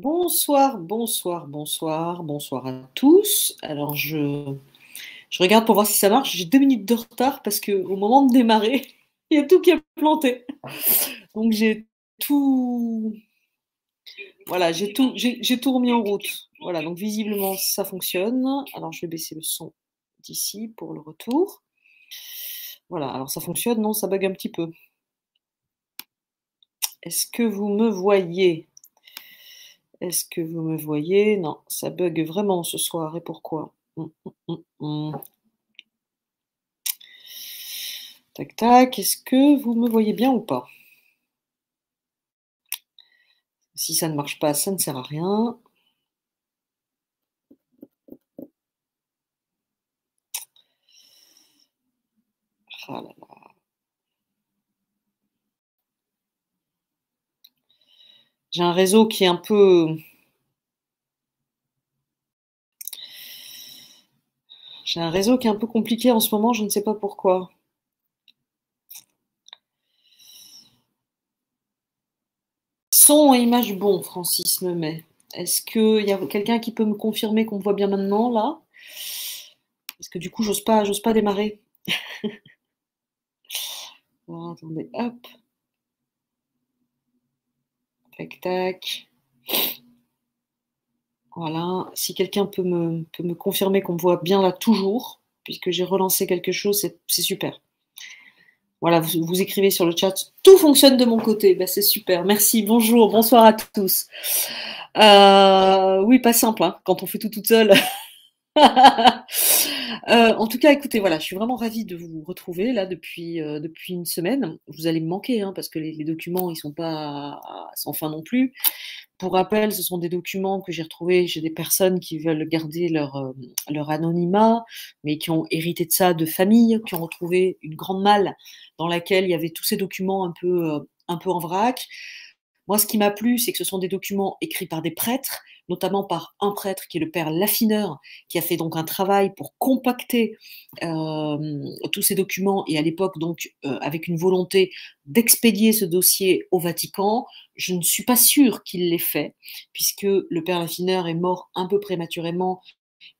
Bonsoir, bonsoir, bonsoir, bonsoir à tous. Alors, je regarde pour voir si ça marche. J'ai 2 minutes de retard parce qu'au moment de démarrer, il y a tout qui est planté. Donc, j'ai tout, voilà, j'ai tout remis en route. Voilà, donc visiblement, ça fonctionne. Alors, je vais baisser le son d'ici pour le retour. Voilà, alors ça fonctionne, non, ça bug un petit peu. Est-ce que vous me voyez? Est-ce que vous me voyez? Non, ça bug vraiment ce soir. Et pourquoi? Tac, tac. Est-ce que vous me voyez bien ou pas? Si ça ne marche pas, ça ne sert à rien. Ah là là. J'ai un réseau qui est un peu. J'ai un réseau qui est un peu compliqué en ce moment, je ne sais pas pourquoi. Son et image bon, Francis me met. Est-ce qu'il y a quelqu'un qui peut me confirmer qu'on me voit bien maintenant là? Parce que du coup, j'ose pas démarrer. Alors, attendez, hop, tac, tac. Voilà. Si quelqu'un peut me confirmer qu'on me voit bien là toujours, puisque j'ai relancé quelque chose, c'est super. Voilà, vous écrivez sur le chat, tout fonctionne de mon côté. Ben, c'est super. Merci. Bonjour, bonsoir à tous. Oui, pas simple hein, quand on fait tout toute seule. En tout cas, écoutez, voilà, je suis vraiment ravie de vous retrouver là depuis une semaine. Vous allez me manquer hein, parce que les documents, ils sont pas sans fin non plus. Pour rappel, ce sont des documents que j'ai retrouvés chez des personnes qui veulent garder leur anonymat, mais qui ont hérité de ça de famille, qui ont retrouvé une grande malle dans laquelle il y avait tous ces documents un peu en vrac. Moi, ce qui m'a plu, c'est que ce sont des documents écrits par des prêtres, notamment par un prêtre qui est le père Laffineur, qui a fait donc un travail pour compacter tous ces documents et à l'époque donc avec une volonté d'expédier ce dossier au Vatican. Je ne suis pas sûre qu'il l'ait fait, puisque le père Laffineur est mort un peu prématurément.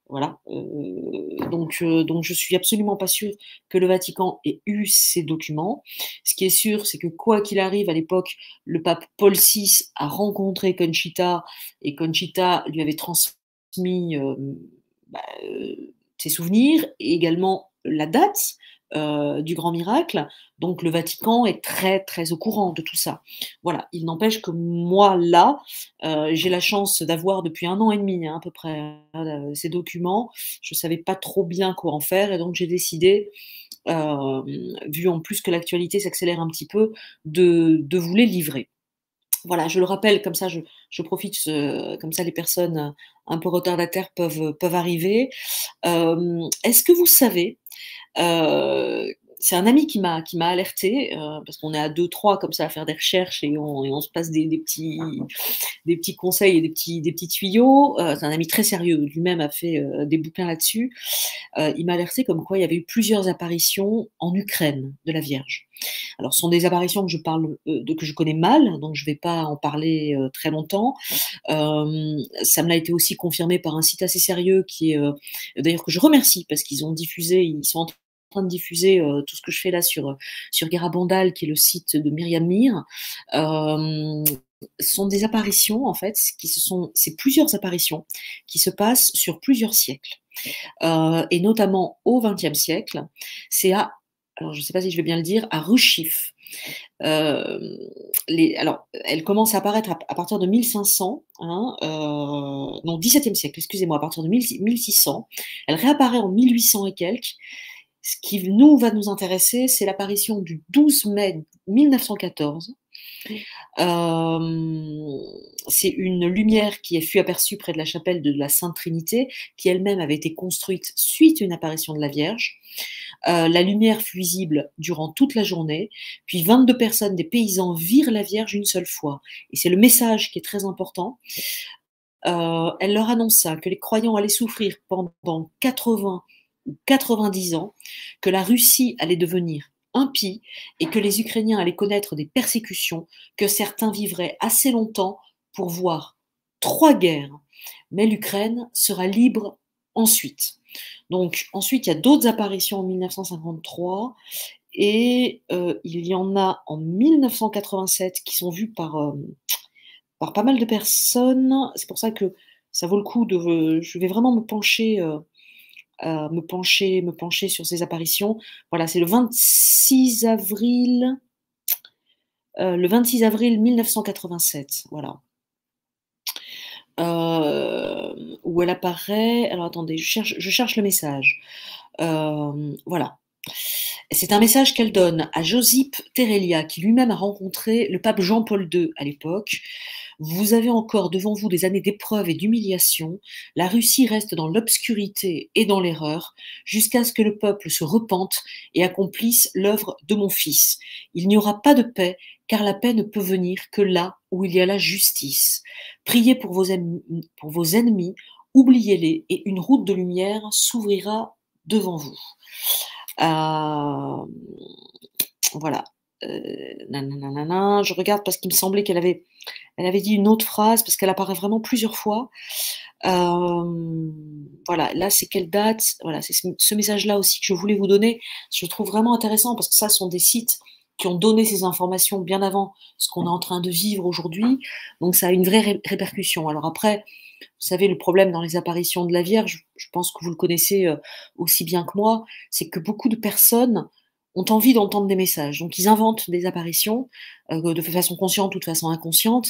Voilà, donc je suis absolument pas sûre que le Vatican ait eu ces documents. Ce qui est sûr, c'est que quoi qu'il arrive, à l'époque, le pape Paul VI a rencontré Conchita et Conchita lui avait transmis ses souvenirs et également la date du grand miracle. Donc le Vatican est très très au courant de tout ça. Voilà, il n'empêche que moi là, j'ai la chance d'avoir depuis 1 an et demi hein, à peu près ces documents. Je ne savais pas trop bien quoi en faire et donc j'ai décidé, vu en plus que l'actualité s'accélère un petit peu, de vous les livrer. Voilà, je le rappelle, comme ça je profite, comme ça les personnes un peu retardataires peuvent arriver. Est-ce que vous savez, c'est un ami qui m'a alerté parce qu'on est à deux trois comme ça à faire des recherches et on se passe des petits conseils et des petits tuyaux. C'est un ami très sérieux, lui-même a fait des bouquins là-dessus. Il m'a alerté comme quoi il y avait eu plusieurs apparitions en Ukraine de la Vierge. Alors, ce sont des apparitions que je connais mal, donc je ne vais pas en parler très longtemps. Ça me l'a été aussi confirmé par un site assez sérieux qui est, d'ailleurs que je remercie parce qu'ils ont diffusé, ils sont en train de diffuser tout ce que je fais là sur Garabandal, qui est le site de Myriam Mir. Ce sont des apparitions en fait, c'est plusieurs apparitions qui se passent sur plusieurs siècles, et notamment au XXe siècle. C'est alors je ne sais pas si je vais bien le dire, à Rushif. Euh, alors, elle commence à apparaître à partir de 1500, hein, non, XVIIe siècle, excusez-moi, à partir de 1600. Elle réapparaît en 1800 et quelques. Ce qui va nous intéresser, c'est l'apparition du 12 mai 1914. C'est une lumière qui fut aperçue près de la chapelle de la Sainte Trinité, qui elle-même avait été construite suite à une apparition de la Vierge. La lumière fut visible durant toute la journée, puis 22 personnes, des paysans, virent la Vierge une seule fois. Et c'est le message qui est très important. Elle leur annonça que les croyants allaient souffrir pendant 80 ou 90 ans, que la Russie allait devenir impie et que les Ukrainiens allaient connaître des persécutions, que certains vivraient assez longtemps pour voir 3 guerres, mais l'Ukraine sera libre ensuite. Donc ensuite, il y a d'autres apparitions en 1953 et il y en a en 1987 qui sont vues par pas mal de personnes. C'est pour ça que ça vaut le coup de je vais vraiment me pencher sur ces apparitions. Voilà, c'est le 26 avril 1987, voilà. Où elle apparaît. Alors attendez, je cherche le message. Voilà. C'est un message qu'elle donne à Josip Terelia, qui lui-même a rencontré le pape Jean-Paul II à l'époque. Vous avez encore devant vous des années d'épreuves et d'humiliation. La Russie reste dans l'obscurité et dans l'erreur, jusqu'à ce que le peuple se repente et accomplisse l'œuvre de mon fils. Il n'y aura pas de paix, car la paix ne peut venir que là où il y a la justice. Priez pour vos ennemis, oubliez-les, et une route de lumière s'ouvrira devant vous. Voilà. Je regarde parce qu'il me semblait elle avait dit une autre phrase, parce qu'elle apparaît vraiment plusieurs fois. Voilà, là c'est quelle date? Voilà, c'est ce message-là aussi que je voulais vous donner. Je le trouve vraiment intéressant parce que ça sont des sites qui ont donné ces informations bien avant ce qu'on est en train de vivre aujourd'hui. Donc ça a une vraie répercussion. Alors après, vous savez, le problème dans les apparitions de la Vierge, je pense que vous le connaissez aussi bien que moi, c'est que beaucoup de personnes ont envie d'entendre des messages. Donc ils inventent des apparitions de façon consciente ou de façon inconsciente.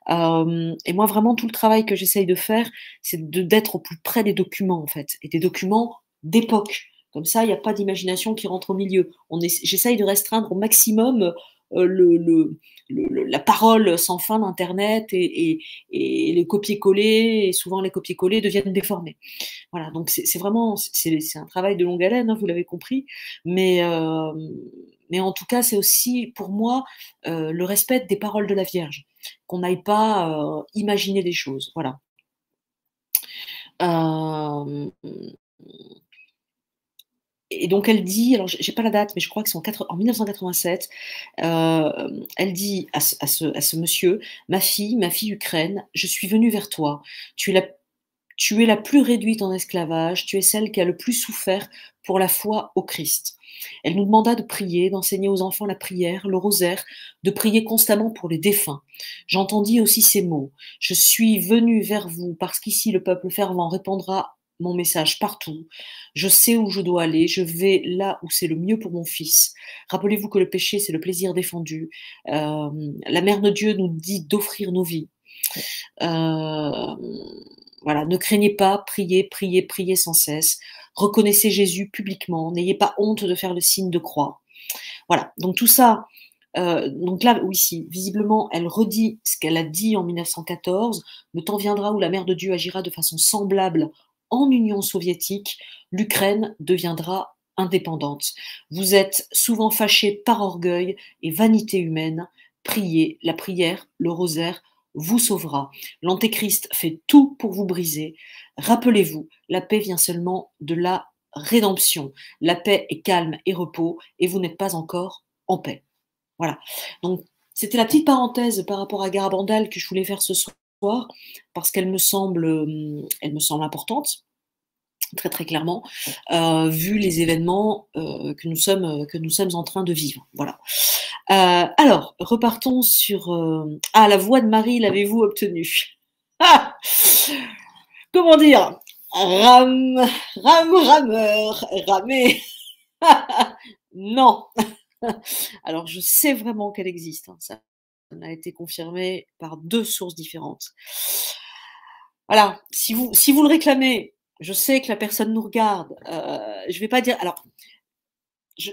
Et moi, vraiment, tout le travail que j'essaye de faire, c'est d'être au plus près des documents, en fait, et des documents d'époque. Comme ça, il n'y a pas d'imagination qui rentre au milieu. J'essaye de restreindre au maximum la parole sans fin d'Internet et les copier-coller, et souvent les copier-coller deviennent déformés. Voilà, donc c'est vraiment c'est un travail de longue haleine, hein, vous l'avez compris, mais en tout cas, c'est aussi pour moi le respect des paroles de la Vierge, qu'on n'aille pas imaginer des choses. Voilà. Euh, et donc elle dit, alors j'ai pas la date, mais je crois que c'est en 1987, elle dit à ce monsieur, ma fille Ukraine, je suis venue vers toi. Tu es la plus réduite en esclavage, tu es celle qui a le plus souffert pour la foi au Christ. Elle nous demanda de prier, d'enseigner aux enfants la prière, le rosaire, de prier constamment pour les défunts. J'entendis aussi ces mots. Je suis venue vers vous parce qu'ici le peuple fervent répondra mon message partout. Je sais où je dois aller, je vais là où c'est le mieux pour mon fils. Rappelez-vous que le péché, c'est le plaisir défendu. La Mère de Dieu nous dit d'offrir nos vies. Voilà, ne craignez pas, priez, priez, priez sans cesse. Reconnaissez Jésus publiquement. N'ayez pas honte de faire le signe de croix. Voilà, donc tout ça. Donc là, oui, si, visiblement, elle redit ce qu'elle a dit en 1914. Le temps viendra où la Mère de Dieu agira de façon semblable en Union soviétique. L'Ukraine deviendra indépendante. Vous êtes souvent fâchés par orgueil et vanité humaine. Priez, la prière, le rosaire vous sauvera. L'Antéchrist fait tout pour vous briser. Rappelez-vous, la paix vient seulement de la rédemption. La paix est calme et repos, et vous n'êtes pas encore en paix. Voilà. Donc, c'était la petite parenthèse par rapport à Garabandal que je voulais faire ce soir, parce qu'elle me semble importante, très très clairement, vu les événements que nous sommes en train de vivre. Voilà. Alors, repartons sur... la voix de Marie, l'avez-vous obtenue? Ah, comment dire? Rameur, ramé. Non. Alors, je sais vraiment qu'elle existe. Hein. Ça a été confirmé par 2 sources différentes. Voilà. Si vous le réclamez, je sais que la personne nous regarde. Je vais pas dire... Alors,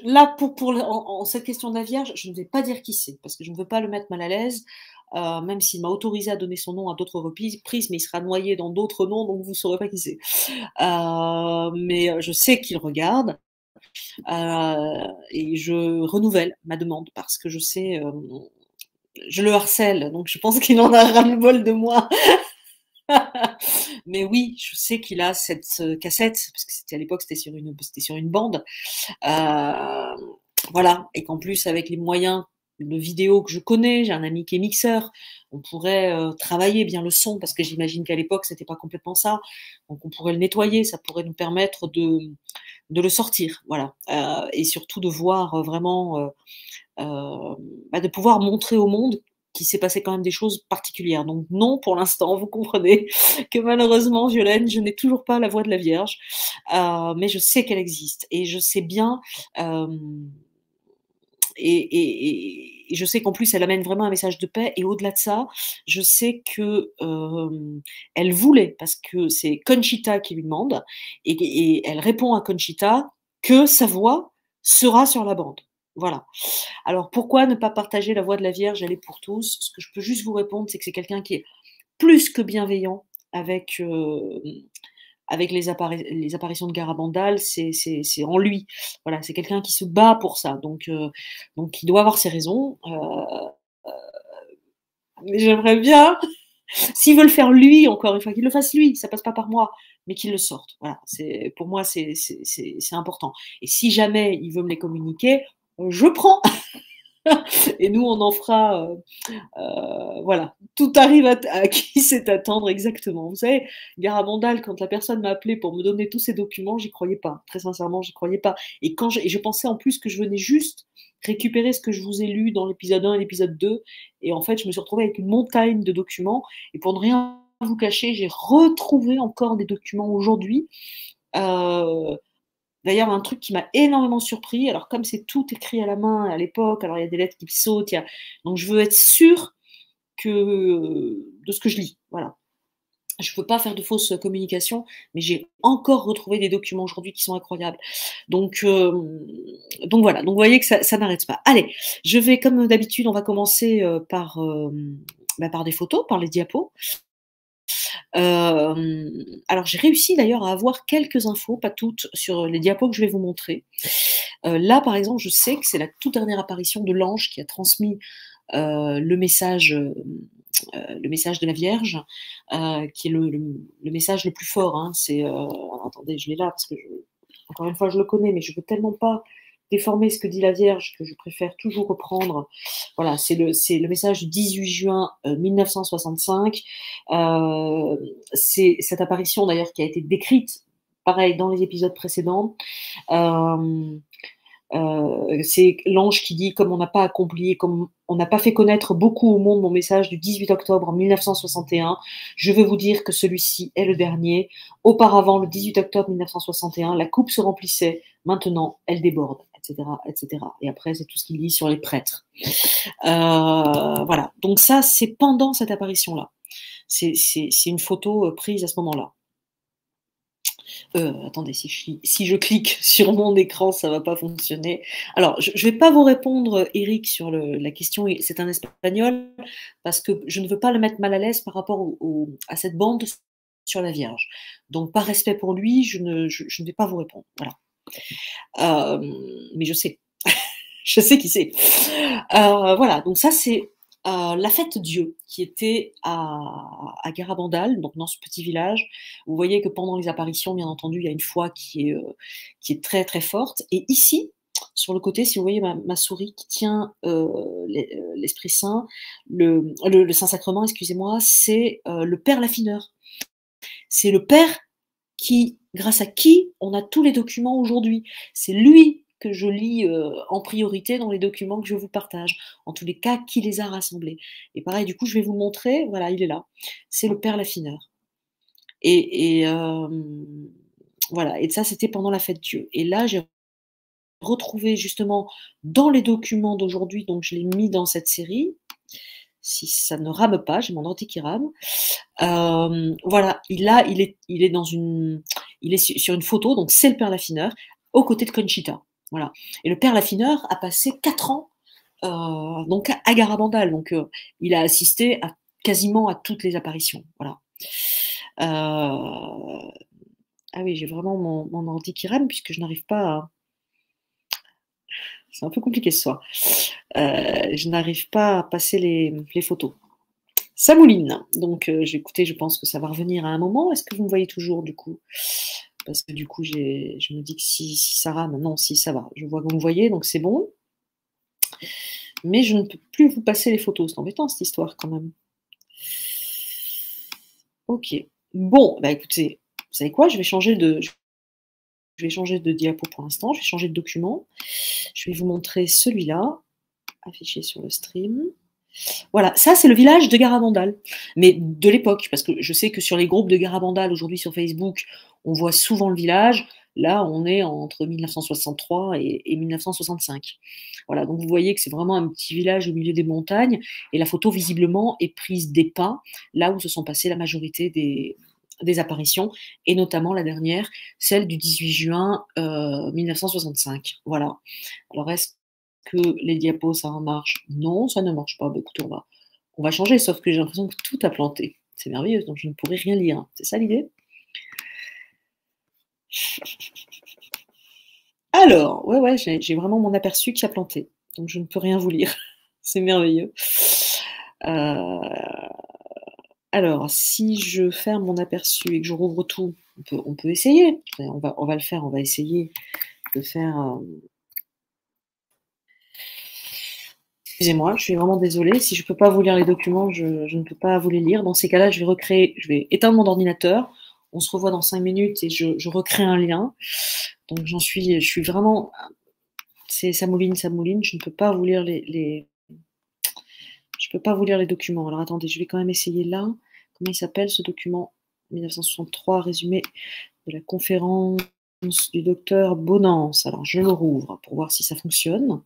là, en cette question de la Vierge, je ne vais pas dire qui c'est, parce que je ne veux pas le mettre mal à l'aise, même s'il m'a autorisé à donner son nom à d'autres reprises, mais il sera noyé dans d'autres noms, donc vous ne saurez pas qui c'est. Mais je sais qu'il regarde, et je renouvelle ma demande, parce que je sais, je le harcèle, donc je pense qu'il en a ras-le-bol de moi. Mais oui, je sais qu'il a cette cassette, parce que à l'époque c'était sur une bande. Voilà, et qu'en plus avec les moyens de vidéos que je connais, j'ai un ami qui est mixeur, on pourrait travailler bien le son, parce que j'imagine qu'à l'époque, c'était pas complètement ça. Donc on pourrait le nettoyer, ça pourrait nous permettre de le sortir, voilà. Et surtout de voir vraiment, de pouvoir montrer au monde qu'il s'est passé quand même des choses particulières. Donc non, pour l'instant, vous comprenez que malheureusement, Violaine, je n'ai toujours pas la voix de la Vierge, mais je sais qu'elle existe et je sais bien, et je sais qu'en plus, elle amène vraiment un message de paix. Et au-delà de ça, je sais que elle voulait, parce que c'est Conchita qui lui demande, et elle répond à Conchita que sa voix sera sur la bande. Voilà. Alors pourquoi ne pas partager la voix de la Vierge? Elle est pour tous. Ce que je peux juste vous répondre, c'est que c'est quelqu'un qui est plus que bienveillant avec, avec les apparitions de Garabandal, c'est en lui. Voilà, c'est quelqu'un qui se bat pour ça. Donc il doit avoir ses raisons. Mais j'aimerais bien, s'il veut le faire lui, encore une fois, qu'il le fasse lui, ça passe pas par moi, mais qu'il le sorte. Voilà, pour moi, c'est important. Et si jamais il veut me les communiquer, je prends. Et nous, on en fera voilà, tout arrive à qui sait attendre exactement. Vous savez, Garabandal, quand la personne m'a appelé pour me donner tous ces documents, j'y croyais pas. Très sincèrement, j'y croyais pas. Et je pensais en plus que je venais juste récupérer ce que je vous ai lu dans l'épisode 1 et l'épisode 2. Et en fait, je me suis retrouvée avec une montagne de documents. Et pour ne rien vous cacher, j'ai retrouvé encore des documents aujourd'hui. Euh, D'ailleurs, un truc qui m'a énormément surpris, alors comme c'est tout écrit à la main à l'époque, alors il y a des lettres qui sautent, donc je veux être sûre de ce que je lis. Voilà. Je ne veux pas faire de fausses communications, mais j'ai encore retrouvé des documents aujourd'hui qui sont incroyables. Donc voilà, donc vous voyez que ça n'arrête pas. Allez, je vais, comme d'habitude, on va commencer par des photos, par les diapos. Alors j'ai réussi d'ailleurs à avoir quelques infos, pas toutes, sur les diapos que je vais vous montrer. Là, par exemple, je sais que c'est la toute dernière apparition de l'ange qui a transmis le message de la Vierge, qui est le message le plus fort. Hein. Attendez, je l'ai là parce que encore une fois, je le connais, mais je veux tellement pas déformer ce que dit la Vierge que je préfère toujours reprendre. Voilà, c'est le message du 18 juin 1965. C'est cette apparition d'ailleurs qui a été décrite, pareil, dans les épisodes précédents. C'est l'ange qui dit, comme on n'a pas accompli, comme on n'a pas fait connaître beaucoup au monde mon message du 18 octobre 1961, je veux vous dire que celui-ci est le dernier. Auparavant, le 18 octobre 1961, la coupe se remplissait, maintenant elle déborde, etc., etc. Et après, c'est tout ce qu'il dit sur les prêtres. Voilà, donc ça, c'est pendant cette apparition-là. C'est une photo prise à ce moment-là. Attendez, si je clique sur mon écran, ça va pas fonctionner. Alors, je vais pas vous répondre, Eric, sur la question, c'est un espagnol, parce que je ne veux pas le mettre mal à l'aise par rapport à cette bande sur la Vierge. Donc, par respect pour lui, je ne vais pas vous répondre. Voilà. Mais je sais. Je sais qui c'est. Voilà, donc ça, c'est la fête Dieu qui était à Garabandal, donc dans ce petit village. Vous voyez que pendant les apparitions, bien entendu, il y a une foi qui est très très forte. Et ici, sur le côté, si vous voyez ma souris qui tient l'Esprit Saint, le Saint-Sacrement, excusez-moi, c'est le Père Laffineur. C'est le Père grâce à qui on a tous les documents aujourd'hui. C'est lui que je lis en priorité dans les documents que je vous partage. En tous les cas, qui les a rassemblés. Et pareil, du coup, je vais vous le montrer. Voilà, il est là. C'est le Père Laffineur. Et voilà. Et ça, c'était pendant la fête Dieu. Et là, j'ai retrouvé justement dans les documents d'aujourd'hui, donc je l'ai mis dans cette série. Si ça ne rame pas, j'ai mon ordi qui rame. Voilà, il est sur une photo, donc c'est le Père Laffineur, aux côtés de Conchita. Voilà. Et le Père Laffineur a passé 4 ans donc à Garabandal, donc il a assisté quasiment à toutes les apparitions. Voilà. Ah oui, j'ai vraiment mon ordi qui rame puisque je n'arrive pas à. C'est un peu compliqué ce soir. Je n'arrive pas à passer les photos. Ça mouline. Donc, écoutez, je pense que ça va revenir à un moment. Est-ce que vous me voyez toujours, du coup? Parce que du coup, je me dis que si ça rame, non, si ça va. Je vois que vous me voyez, donc c'est bon. mais je ne peux plus vous passer les photos. C'est embêtant cette histoire quand même. Ok. Bon, bah écoutez, vous savez quoi? Je vais changer de diapo pour l'instant. Je vais changer de document. Je vais vous montrer celui-là, affiché sur le stream. Voilà, ça c'est le village de Garabandal, mais de l'époque, parce que je sais que sur les groupes de Garabandal aujourd'hui sur Facebook, on voit souvent le village. Là, on est entre 1963 et 1965. Voilà, donc vous voyez que c'est vraiment un petit village au milieu des montagnes, et la photo visiblement est prise des pins, là où se sont passées la majorité des apparitions, et notamment la dernière, celle du 18 juin 1965. Voilà. Alors, est-ce que les diapos, ça marche? Non, ça ne marche pas. Bah, écoutez, on va changer, sauf que j'ai l'impression que tout a planté. C'est merveilleux, donc je ne pourrai rien lire. C'est ça l'idée? Alors, ouais, j'ai vraiment mon aperçu qui a planté. Donc je ne peux rien vous lire. C'est merveilleux. Euh, Alors, si je ferme mon aperçu et que je rouvre tout, on peut essayer. On va le faire, on va essayer de faire. Excusez-moi, je suis vraiment désolée. Si je ne peux pas vous lire les documents, je ne peux pas vous les lire. Dans ces cas-là, je vais éteindre mon ordinateur. On se revoit dans 5 minutes et je recrée un lien. Donc je suis vraiment. Ça mouline. Je ne peux pas vous lire je peux pas vous lire les documents. Alors attendez, je vais quand même essayer là. Comment il s'appelle ce document? 1963, résumé de la conférence du docteur Bonance. Alors je le rouvre pour voir si ça fonctionne.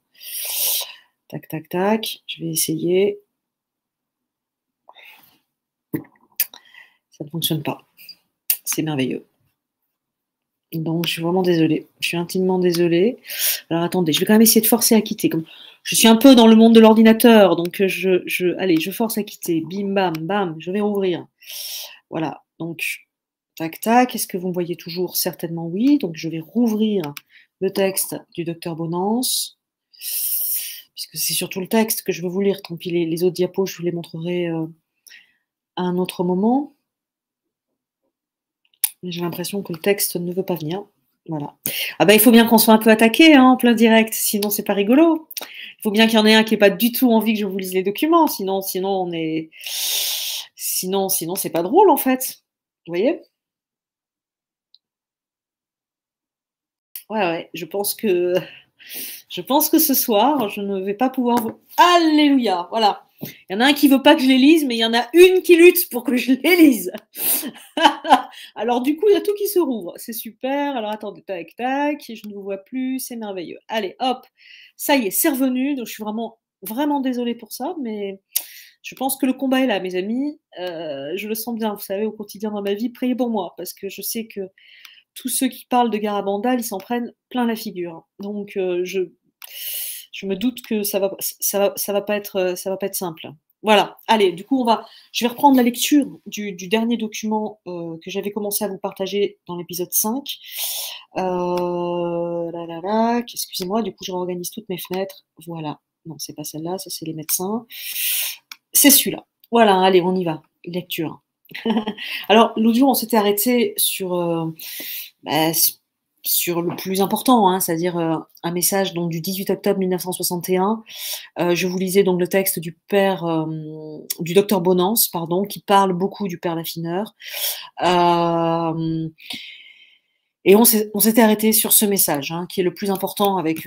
Tac, tac, tac. Je vais essayer. Ça ne fonctionne pas. C'est merveilleux. Donc, je suis vraiment désolée. Je suis intimement désolée. Alors, attendez, je vais quand même essayer de forcer à quitter. Comme je suis un peu dans le monde de l'ordinateur, donc allez, je force à quitter. Bim, bam, bam, je vais rouvrir. Voilà. Donc, tac, tac. Est-ce que vous me voyez toujours? Certainement oui. Donc, je vais rouvrir le texte du docteur Bonance, puisque c'est surtout le texte que je veux vous lire. Tant pis, les autres diapos, je vous les montrerai à un autre moment. J'ai l'impression que le texte ne veut pas venir. Voilà. Ah bah, il faut bien qu'on soit un peu attaqué en plein direct, sinon c'est pas rigolo. Il faut bien qu'il y en ait un qui n'ait pas du tout envie que je vous lise les documents, sinon c'est pas drôle en fait. Vous voyez? Ouais, je pense que ce soir, je ne vais pas pouvoir vous. Alléluia! Voilà. Il y en a un qui veut pas que je les lise, mais il y en a une qui lutte pour que je les lise. Alors du coup, il y a tout qui se rouvre. C'est super. Alors attendez, tac, tac. Je ne vous vois plus. C'est merveilleux. Allez, hop. Ça y est, c'est revenu. Donc je suis vraiment, vraiment désolée pour ça, mais je pense que le combat est là, mes amis. Je le sens bien. Vous savez, au quotidien dans ma vie, priez pour moi, parce que je sais que tous ceux qui parlent de Garabandal, ils s'en prennent plein la figure. Donc je me doute que ça va pas être simple. Voilà. Allez, du coup, je vais reprendre la lecture du dernier document que j'avais commencé à vous partager dans l'épisode 5. Excusez-moi, du coup, je réorganise toutes mes fenêtres. Voilà. Non, c'est pas celle-là, ça c'est les médecins. C'est celui-là. Voilà, allez, on y va. Lecture. Alors, l'autre jour, on s'était arrêté bah, sur le plus important, hein, c'est-à-dire un message donc, du 18 octobre 1961. Je vous lisais donc le texte du docteur Bonance, pardon, qui parle beaucoup du père Laffineur. Et on s'était arrêté sur ce message, hein, qui est le plus important avec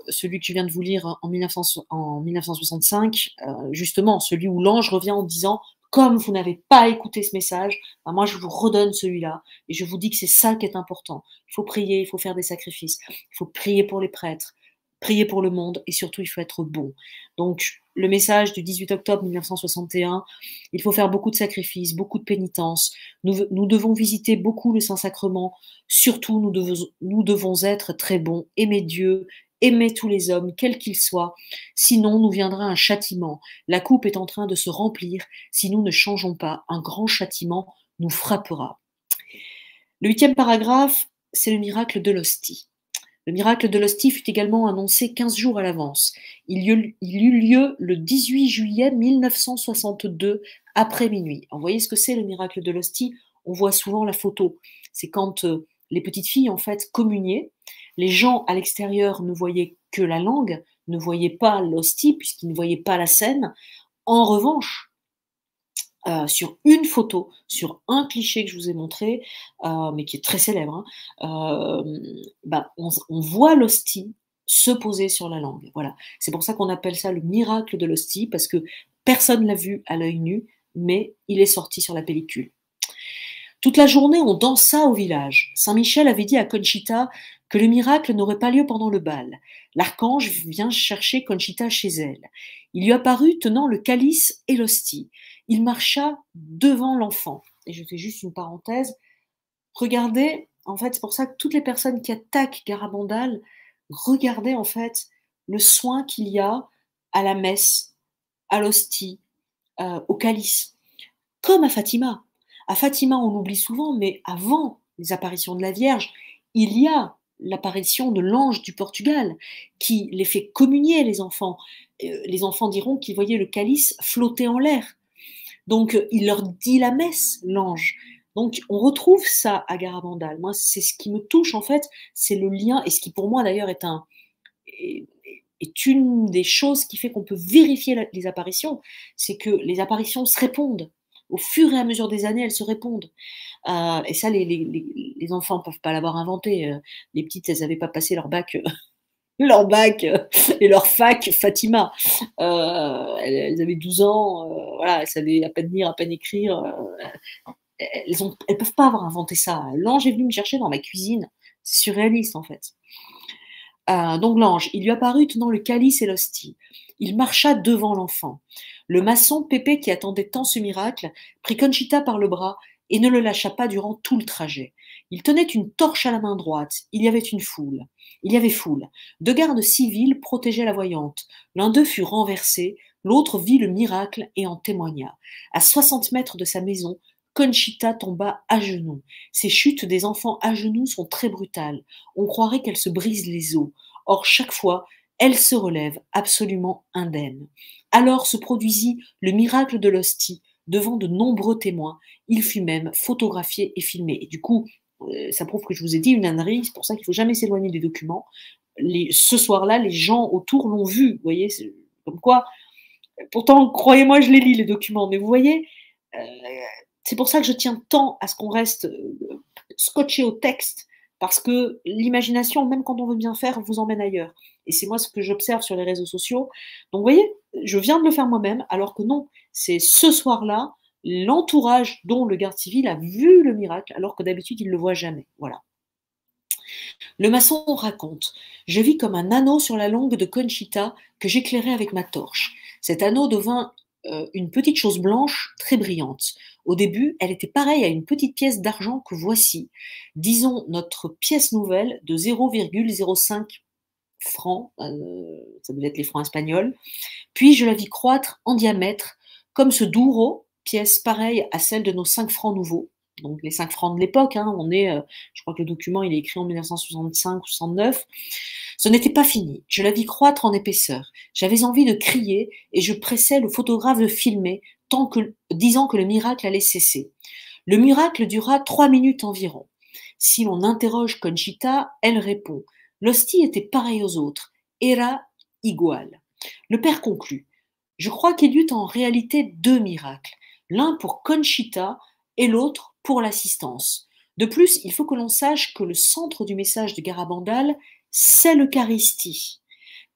celui que je viens de vous lire en 1965, justement, celui où l'ange revient en disant comme vous n'avez pas écouté ce message, ben moi je vous redonne celui-là et je vous dis que c'est ça qui est important. Il faut prier, il faut faire des sacrifices, il faut prier pour les prêtres, prier pour le monde et surtout il faut être bon. Donc le message du 18 octobre 1961, il faut faire beaucoup de sacrifices, beaucoup de pénitences. Nous devons visiter beaucoup le Saint-Sacrement. Surtout, nous devons être très bons, aimer Dieu, aimer tous les hommes, quels qu'ils soient. Sinon, nous viendra un châtiment. La coupe est en train de se remplir. Si nous ne changeons pas, un grand châtiment nous frappera. Le 8e paragraphe, c'est le miracle de l'hostie. Le miracle de l'hostie fut également annoncé 15 jours à l'avance. Il eut lieu le 18 juillet 1962, après minuit. Alors, vous voyez ce que c'est le miracle de l'hostie? On voit souvent la photo. C'est quand les petites filles, en fait, communiaient. Les gens à l'extérieur ne voyaient que la langue ne voyait pas l'hostie, puisqu'il ne voyait pas la scène. En revanche, sur une photo, sur un cliché que je vous ai montré, mais qui est très célèbre, hein, on voit l'hostie se poser sur la langue. Voilà. C'est pour ça qu'on appelle ça le miracle de l'hostie, parce que personne l'a vu à l'œil nu, mais il est sorti sur la pellicule. Toute la journée, on dansa au village. Saint-Michel avait dit à Conchita que le miracle n'aurait pas lieu pendant le bal. L'archange vient chercher Conchita chez elle. Il lui apparut tenant le calice et l'hostie. Il marcha devant l'enfant. Et je fais juste une parenthèse. Regardez, en fait, c'est pour ça que toutes les personnes qui attaquent Garabandal, regardez en fait le soin qu'il y a à la messe, à l'hostie, au calice. Comme à Fatima. À Fatima, on oublie souvent, mais avant les apparitions de la Vierge, il y a l'apparition de l'ange du Portugal qui les fait communier, les enfants. Les enfants diront qu'ils voyaient le calice flotter en l'air. Donc, il leur dit la messe, l'ange. Donc, on retrouve ça à Garabandal. Moi, c'est ce qui me touche, en fait, c'est le lien, et ce qui, pour moi, d'ailleurs, est une des choses qui fait qu'on peut vérifier les apparitions, c'est que les apparitions se répondent. Au fur et à mesure des années, elles se répondent. Et ça, les enfants ne peuvent pas l'avoir inventé. Les petites, elles n'avaient pas passé leur bac, et leur fac Fatima. Elles avaient 12 ans, voilà, elles savaient à peine lire, à peine écrire. Elles ne peuvent pas avoir inventé ça. L'ange est venu me chercher dans ma cuisine. C'est surréaliste, en fait. Donc l'ange, il lui apparut tenant le calice et l'hostie. Il marcha devant l'enfant. Le maçon Pépé, qui attendait tant ce miracle, prit Conchita par le bras et ne le lâcha pas durant tout le trajet. Il tenait une torche à la main droite. Il y avait foule. Deux gardes civils protégeaient la voyante. L'un d'eux fut renversé, l'autre vit le miracle et en témoigna. À 60 mètres de sa maison, Conchita tomba à genoux. Ces chutes des enfants à genoux sont très brutales. On croirait qu'elles se brisent les os. Or, chaque fois, elle se relève, absolument indemne. Alors se produisit le miracle de l'hostie, devant de nombreux témoins. Il fut même photographié et filmé. Et du coup, ça prouve que je vous ai dit une ânerie, c'est pour ça qu'il ne faut jamais s'éloigner des documents. Ce soir-là, les gens autour l'ont vu, vous voyez, comme quoi. Pourtant, croyez-moi, je les lis, les documents, mais vous voyez, c'est pour ça que je tiens tant à ce qu'on reste scotché au texte, parce que l'imagination, même quand on veut bien faire, vous emmène ailleurs. Et c'est moi ce que j'observe sur les réseaux sociaux. Donc, vous voyez, je viens de le faire moi-même, alors que non, c'est ce soir-là, l'entourage dont le garde civil a vu le miracle, alors que d'habitude, il ne le voit jamais. Voilà. Le maçon raconte: je vis comme un anneau sur la langue de Conchita que j'éclairais avec ma torche. Cet anneau devint une petite chose blanche très brillante. Au début, elle était pareille à une petite pièce d'argent que voici. Disons notre pièce nouvelle de 0,05 francs, ça devait être les francs espagnols. Puis je la vis croître en diamètre, comme ce douro, pièce pareille à celle de nos 5 francs nouveaux. Donc les 5 francs de l'époque, hein, je crois que le document il est écrit en 1965 ou 69. Ce n'était pas fini. Je la vis croître en épaisseur. J'avais envie de crier et je pressais le photographe de filmer, disant que le miracle allait cesser. Le miracle dura 3 minutes environ. Si l'on interroge Conchita, elle répond: l'hostie était pareille aux autres, era igual. Le père conclut: je crois qu'il y eut en réalité 2 miracles, l'un pour Conchita et l'autre pour l'assistance. De plus, il faut que l'on sache que le centre du message de Garabandal, c'est l'Eucharistie.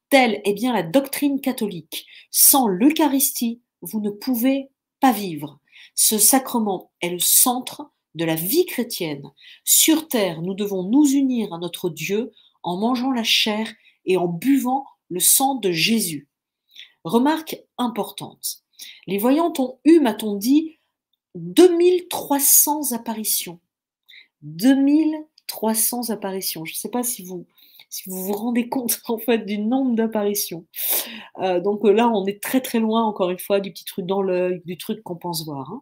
Telle est bien la doctrine catholique. Sans l'Eucharistie, vous ne pouvez pas vivre. Ce sacrement est le centre de la vie chrétienne. Sur terre, nous devons nous unir à notre Dieu en mangeant la chair et en buvant le sang de Jésus. Remarque importante. Les voyantes ont eu, m'a-t-on dit, 2300 apparitions. 2300 apparitions. Je ne sais pas si vous vous rendez compte en fait du nombre d'apparitions. Donc là, on est très très loin, encore une fois, du petit truc dans l'œil, du truc qu'on pense voir. Hein.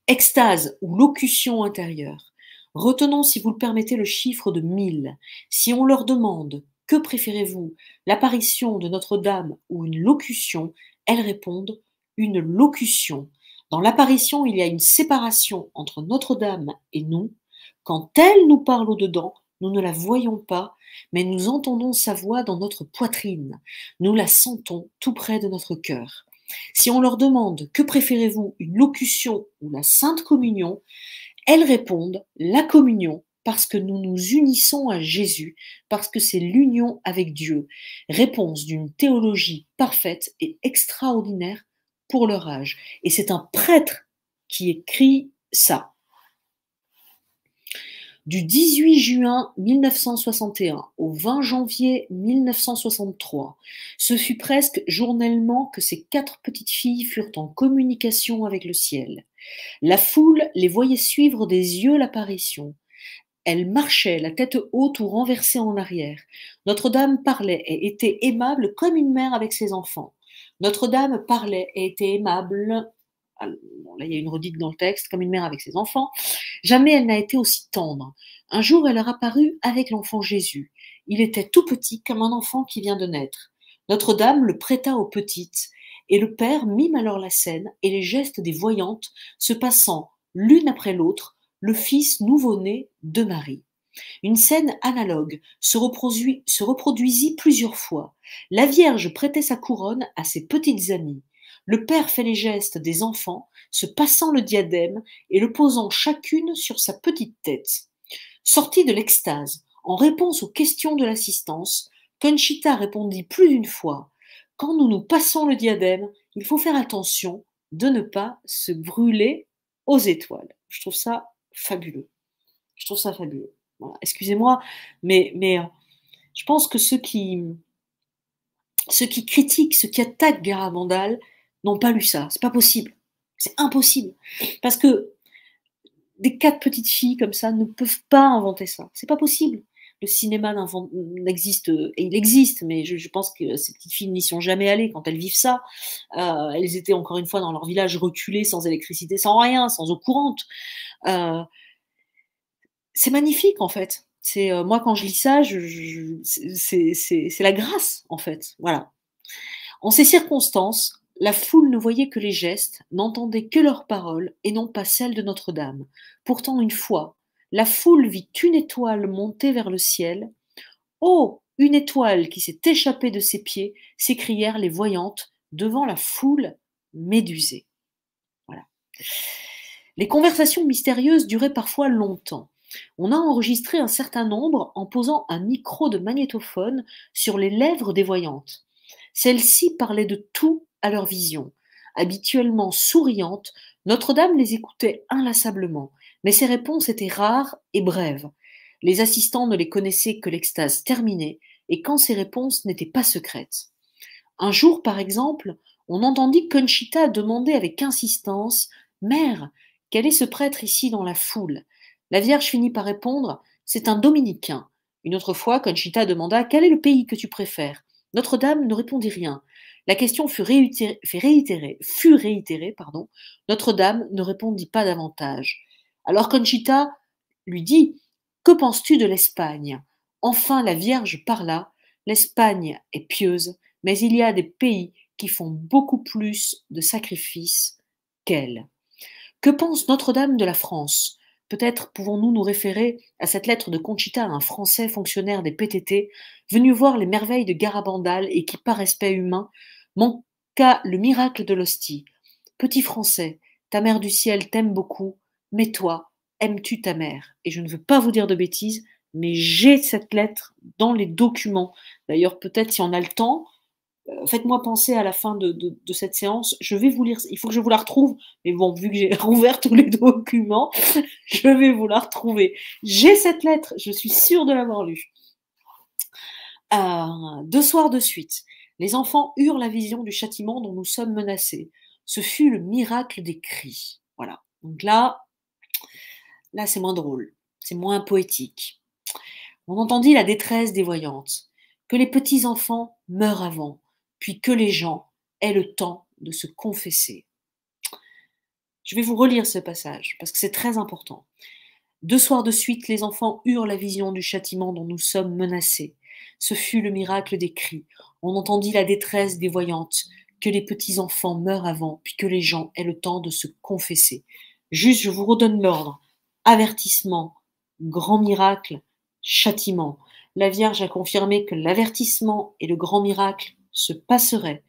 Extase ou locution intérieure. Retenons, si vous le permettez, le chiffre de 1000. Si on leur demande « Que préférez-vous, l'apparition de Notre-Dame ou une locution ?» elles répondent « Une locution ». Dans l'apparition, il y a une séparation entre Notre-Dame et nous. Quand elle nous parle au-dedans, nous ne la voyons pas, mais nous entendons sa voix dans notre poitrine. Nous la sentons tout près de notre cœur. Si on leur demande que préférez-vous, une locution ou la Sainte Communion, elles répondent la communion parce que nous nous unissons à Jésus, parce que c'est l'union avec Dieu. Réponse d'une théologie parfaite et extraordinaire pour leur âge. Et c'est un prêtre qui écrit ça. Du 18 juin 1961 au 20 janvier 1963, ce fut presque journellement que ces 4 petites filles furent en communication avec le ciel. La foule les voyait suivre des yeux l'apparition. Elles marchaient, la tête haute ou renversée en arrière. Notre-Dame parlait et était aimable comme une mère avec ses enfants. Notre-Dame parlait et était aimable. Bon, là, il y a une redite dans le texte, comme une mère avec ses enfants. Jamais elle n'a été aussi tendre. Un jour, elle leur apparut avec l'enfant Jésus. Il était tout petit, comme un enfant qui vient de naître. Notre-Dame le prêta aux petites, et le Père mime alors la scène et les gestes des voyantes se passant l'une après l'autre, le fils nouveau-né de Marie. Une scène analogue se reproduisit plusieurs fois. La Vierge prêtait sa couronne à ses petites amies. Le Père fait les gestes des enfants, se passant le diadème et le posant chacune sur sa petite tête. Sortie de l'extase, en réponse aux questions de l'assistance, Conchita répondit plus d'une fois: « Quand nous nous passons le diadème, il faut faire attention de ne pas se brûler aux étoiles. » Je trouve ça fabuleux. Je trouve ça fabuleux. Voilà. Excusez-moi, mais je pense que ceux qui critiquent, ceux qui attaquent Garabandal n'ont pas lu ça. C'est pas possible. C'est impossible. Parce que des 4 petites filles comme ça ne peuvent pas inventer ça. C'est pas possible. Le cinéma n'existe, et il existe, mais je pense que ces petites filles n'y sont jamais allées quand elles vivent ça. Elles étaient encore une fois dans leur village reculé, sans électricité, sans rien, sans eau courante. C'est magnifique en fait. C'est moi quand je lis ça, c'est la grâce en fait. Voilà. En ces circonstances, la foule ne voyait que les gestes, n'entendait que leurs paroles et non pas celles de Notre-Dame. Pourtant, une fois, la foule vit une étoile monter vers le ciel. Oh, une étoile qui s'est échappée de ses pieds, s'écrièrent les voyantes devant la foule médusée. Voilà. Les conversations mystérieuses duraient parfois longtemps. On a enregistré un certain nombre en posant un micro de magnétophone sur les lèvres des voyantes. Celles-ci parlaient de tout à leur vision. Habituellement souriantes, Notre-Dame les écoutait inlassablement, mais ses réponses étaient rares et brèves. Les assistants ne les connaissaient que l'extase terminée, et quand ces réponses n'étaient pas secrètes. Un jour, par exemple, on entendit Conchita demander avec insistance: « Mère, quel est ce prêtre ici dans la foule ?» La Vierge finit par répondre: « C'est un dominicain. » Une autre fois, Conchita demanda: « Quel est le pays que tu préfères ?» Notre-Dame ne répondit rien. La question fut réitérée. Notre-Dame ne répondit pas davantage. Alors Conchita lui dit: « Que penses-tu de l'Espagne ?» Enfin la Vierge parla: « L'Espagne est pieuse, mais il y a des pays qui font beaucoup plus de sacrifices qu'elle. » Que pense Notre-Dame de la France ? Peut-être pouvons-nous nous référer à cette lettre de Conchita à un Français fonctionnaire des PTT, venu voir les merveilles de Garabandal et qui, par respect humain, manqua le miracle de l'hostie. Petit Français, ta mère du ciel t'aime beaucoup, mais toi, aimes-tu ta mère ? Et je ne veux pas vous dire de bêtises, mais j'ai cette lettre dans les documents. D'ailleurs, peut-être si on a le temps, faites-moi penser à la fin de cette séance. Je vais vous lire, il faut que je vous la retrouve, mais bon, vu que j'ai rouvert tous les documents, je vais vous la retrouver. J'ai cette lettre, je suis sûre de l'avoir lue. 2 soirs de suite, les enfants eurent la vision du châtiment dont nous sommes menacés. Ce fut le miracle des cris. Voilà. Donc là c'est moins drôle, c'est moins poétique. On entendit la détresse des voyantes, que les petits enfants meurent avant, puis que les gens aient le temps de se confesser. Je vais vous relire ce passage, parce que c'est très important. 2 soirs de suite, les enfants eurent la vision du châtiment dont nous sommes menacés. Ce fut le miracle des cris. On entendit la détresse des voyantes, que les petits enfants meurent avant, puis que les gens aient le temps de se confesser. Juste, je vous redonne l'ordre. Avertissement, grand miracle, châtiment. La Vierge a confirmé que l'avertissement et le grand miracle se passeraient.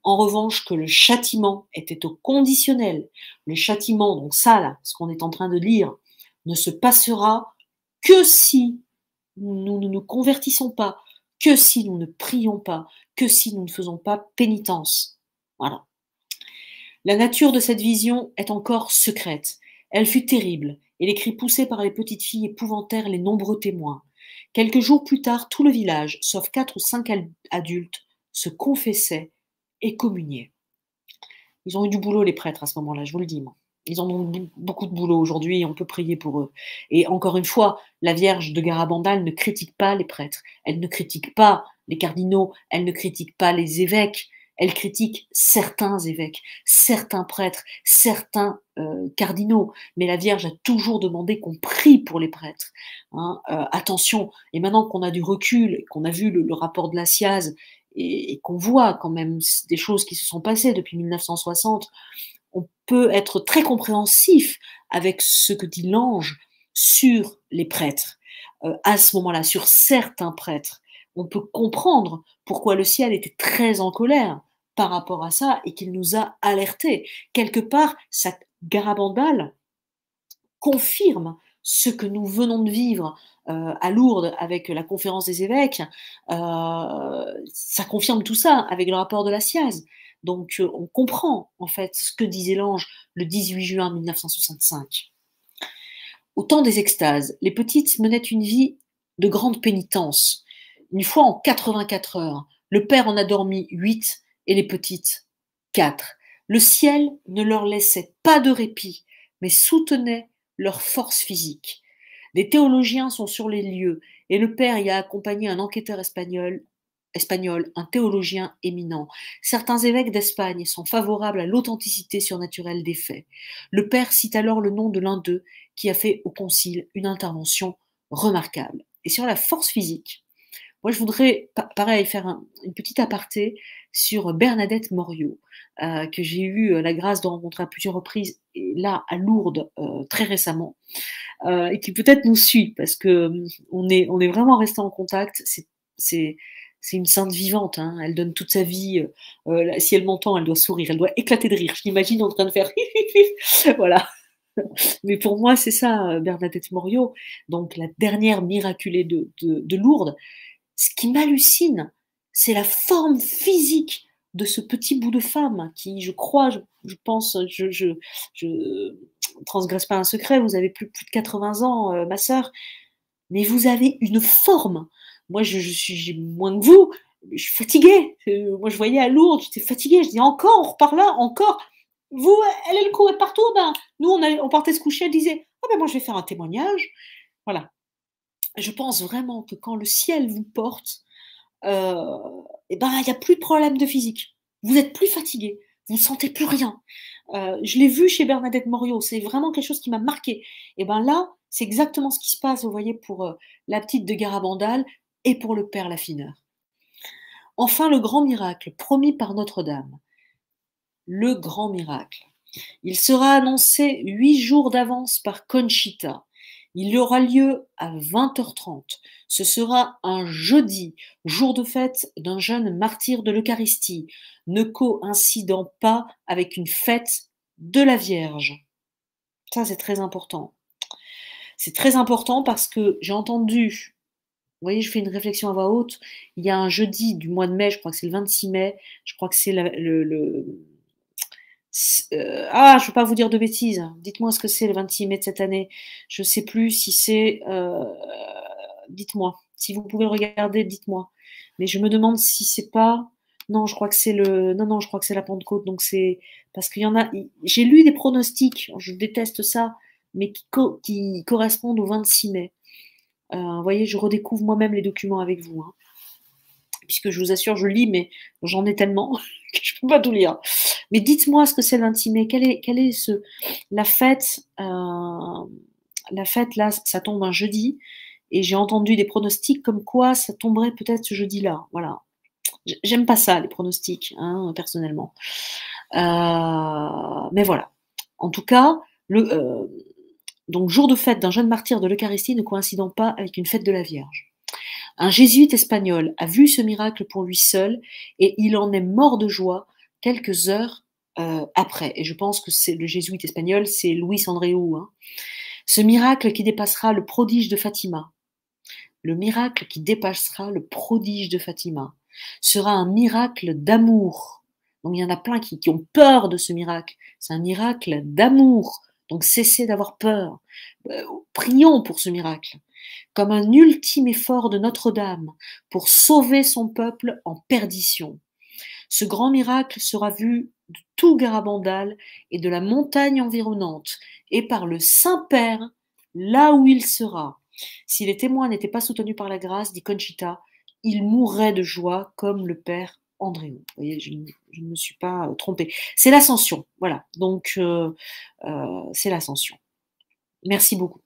En revanche, que le châtiment était au conditionnel. Le châtiment, donc ça là, ce qu'on est en train de lire, ne se passera que si nous ne nous convertissons pas, que si nous ne prions pas, que si nous ne faisons pas pénitence. Voilà. La nature de cette vision est encore secrète. Elle fut terrible, et les cris poussés par les petites filles épouvantèrent les nombreux témoins. Quelques jours plus tard, tout le village, sauf 4 ou 5 adultes, se confessait et communiait. Ils ont eu du boulot, les prêtres, à ce moment-là, je vous le dis, moi. Ils en ont beaucoup de boulot aujourd'hui et on peut prier pour eux. Et encore une fois, la Vierge de Garabandal ne critique pas les prêtres, elle ne critique pas les cardinaux, elle ne critique pas les évêques, elle critique certains évêques, certains prêtres, certains cardinaux. Mais la Vierge a toujours demandé qu'on prie pour les prêtres. Hein. Attention, et maintenant qu'on a du recul, qu'on a vu le rapport de la SIAZ et qu'on voit quand même des choses qui se sont passées depuis 1960, on peut être très compréhensif avec ce que dit l'ange sur les prêtres. À ce moment-là, sur certains prêtres, on peut comprendre pourquoi le ciel était très en colère par rapport à ça et qu'il nous a alertés. Quelque part, sa Garabandal confirme ce que nous venons de vivre à Lourdes avec la conférence des évêques. Ça confirme tout ça avec le rapport de la SIAZ. Donc on comprend en fait ce que disait l'ange le 18 juin 1965. Au temps des extases, les petites menaient une vie de grande pénitence. Une fois en 84 heures, le père en a dormi 8 et les petites 4. Le ciel ne leur laissait pas de répit, mais soutenait leur force physique. Des théologiens sont sur les lieux et le père y a accompagné un enquêteur espagnol, un théologien éminent. Certains évêques d'Espagne sont favorables à l'authenticité surnaturelle des faits. Le père cite alors le nom de l'un d'eux qui a fait au concile une intervention remarquable. Et sur la force physique, moi je voudrais, pareil, faire une petite aparté sur Bernadette Moriot, que j'ai eu la grâce de rencontrer à plusieurs reprises, et là à Lourdes très récemment, et qui peut-être nous suit, parce que on est vraiment resté en contact. C'est une sainte vivante, hein. Elle donne toute sa vie. Si elle m'entend, elle doit sourire, elle doit éclater de rire. Je l'imagine en train de faire voilà. Mais pour moi, c'est ça, Bernadette Moriot, donc la dernière miraculée de Lourdes. Ce qui m'hallucine, c'est la forme physique de ce petit bout de femme qui, je crois, je pense, je transgresse pas un secret, vous avez plus de 80 ans, ma sœur, mais vous avez une forme. Moi, j'ai moins que vous, je suis fatiguée. Moi, je voyais à Lourdes, j'étais fatiguée. Je dis encore, on repart là, encore. Vous, elle courait partout. Ben, nous, on partait se coucher. Elle disait, ah ben moi, je vais faire un témoignage. Voilà. Je pense vraiment que quand le ciel vous porte, et ben, il n'y a plus de problème de physique. Vous êtes plus fatigué. Vous ne sentez plus rien. Je l'ai vu chez Bernadette Moriot. C'est vraiment quelque chose qui m'a marqué. Et ben là, c'est exactement ce qui se passe, vous voyez, pour la petite de Garabandal et pour le père Laffineur. Enfin, le grand miracle promis par Notre-Dame. Le grand miracle. Il sera annoncé 8 jours d'avance par Conchita. Il aura lieu à 20h30. Ce sera un jeudi, jour de fête d'un jeune martyr de l'Eucharistie, ne coïncidant pas avec une fête de la Vierge. Ça, c'est très important. C'est très important parce que j'ai entendu, vous voyez, je fais une réflexion à voix haute, il y a un jeudi du mois de mai, je crois que c'est le 26 mai, je crois que c'est je ne veux pas vous dire de bêtises. Dites-moi ce que c'est le 26 mai de cette année. Je ne sais plus si c'est... dites-moi. Si vous pouvez le regarder, dites-moi. Mais je me demande si c'est pas... Non, je crois que c'est le... Non, je crois que c'est la Pentecôte. Donc c'est... Parce qu'il y en a... J'ai lu des pronostics, je déteste ça, mais qui correspondent au 26 mai. Vous voyez, je redécouvre moi-même les documents avec vous. Hein. Puisque je vous assure, je lis, mais j'en ai tellement que je ne peux pas tout lire. Mais dites-moi ce que c'est le 26 mai. Quelle est la fête la fête, là, ça tombe un jeudi. Et j'ai entendu des pronostics comme quoi ça tomberait peut-être ce jeudi-là. Voilà. J'aime pas ça, les pronostics, hein, personnellement. Mais voilà. En tout cas, Donc, jour de fête d'un jeune martyr de l'Eucharistie ne coïncidant pas avec une fête de la Vierge. Un jésuite espagnol a vu ce miracle pour lui seul et il en est mort de joie quelques heures après. Et je pense que c'est le jésuite espagnol, c'est Luis Andreu. Hein. Ce miracle qui dépassera le prodige de Fatima, le miracle qui dépassera le prodige de Fatima, sera un miracle d'amour. Donc il y en a plein qui ont peur de ce miracle. C'est un miracle d'amour. Donc cessez d'avoir peur. Prions pour ce miracle comme un ultime effort de Notre-Dame pour sauver son peuple en perdition. Ce grand miracle sera vu de tout Garabandal et de la montagne environnante, et par le Saint-Père, là où il sera. Si les témoins n'étaient pas soutenus par la grâce, dit Conchita, ils mourraient de joie comme le Père Andréo. Vous voyez, je ne me suis pas trompée. C'est l'ascension, voilà. Donc, c'est l'ascension. Merci beaucoup.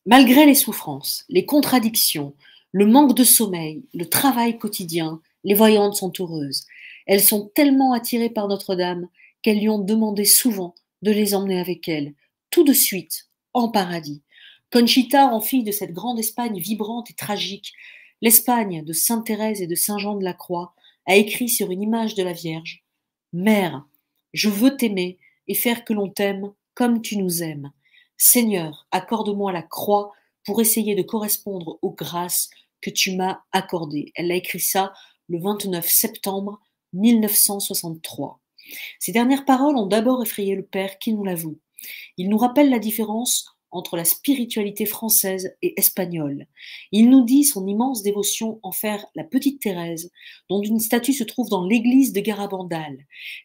Malgré les souffrances, les contradictions, le manque de sommeil, le travail quotidien, les voyantes sont heureuses. Elles sont tellement attirées par Notre-Dame qu'elles lui ont demandé souvent de les emmener avec elles, tout de suite, en paradis. Conchita, en fille de cette grande Espagne vibrante et tragique, l'Espagne de Sainte Thérèse et de Saint Jean de la Croix, a écrit sur une image de la Vierge: Mère, je veux t'aimer et faire que l'on t'aime comme tu nous aimes. Seigneur, accorde-moi la croix pour essayer de correspondre aux grâces que tu m'as accordées. Elle a écrit ça le 29 septembre 1963. Ces dernières paroles ont d'abord effrayé le Père qui nous l'avoue. Il nous rappelle la différence entre la spiritualité française et espagnole. Il nous dit son immense dévotion envers la petite Thérèse, dont une statue se trouve dans l'église de Garabandal.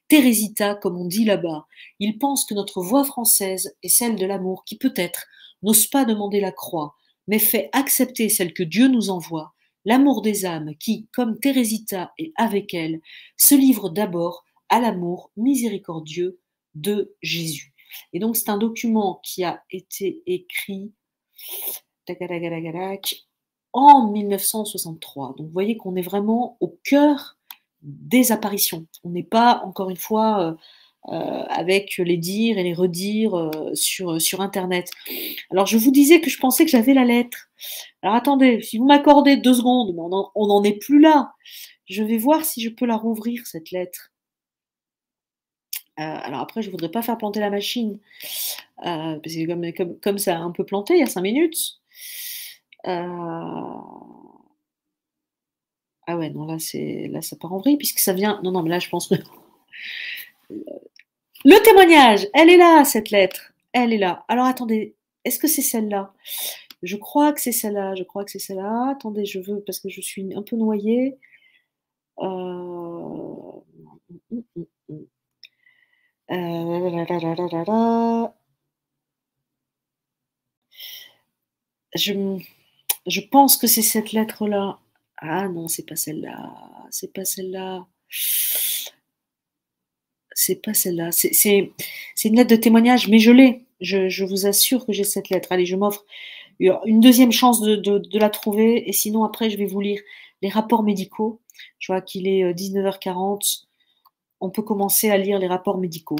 Thérésita, comme on dit là-bas. Il pense que notre voix française est celle de l'amour qui peut-être n'ose pas demander la croix, mais fait accepter celle que Dieu nous envoie, l'amour des âmes qui, comme Thérésita et avec elle, se livre d'abord à l'amour miséricordieux de Jésus. Et donc, c'est un document qui a été écrit en 1963. Donc, vous voyez qu'on est vraiment au cœur des apparitions. On n'est pas, encore une fois, avec les dires et les redires sur Internet. Alors, je vous disais que je pensais que j'avais la lettre. Alors, attendez, si vous m'accordez 2 secondes, on n'en est plus là. Je vais voir si je peux la rouvrir, cette lettre. Alors après, je ne voudrais pas faire planter la machine, parce que comme ça a un peu planté il y a 5 minutes. Ah ouais, non, là, ça part en vrille, puisque ça vient... Non, mais là, je pense que... Le témoignage, elle est là, cette lettre. Elle est là. Alors, attendez, est-ce que c'est celle-là? Je crois que c'est celle-là. Attendez, je veux, parce que je suis un peu noyée. Je pense que c'est cette lettre-là. Ah non, c'est pas celle-là. C'est pas celle-là. C'est une lettre de témoignage, mais je l'ai. Je vous assure que j'ai cette lettre. Allez, je m'offre une deuxième chance de la trouver. Et sinon, après, je vais vous lire les rapports médicaux. Je vois qu'il est 19h40. On peut commencer à lire les rapports médicaux.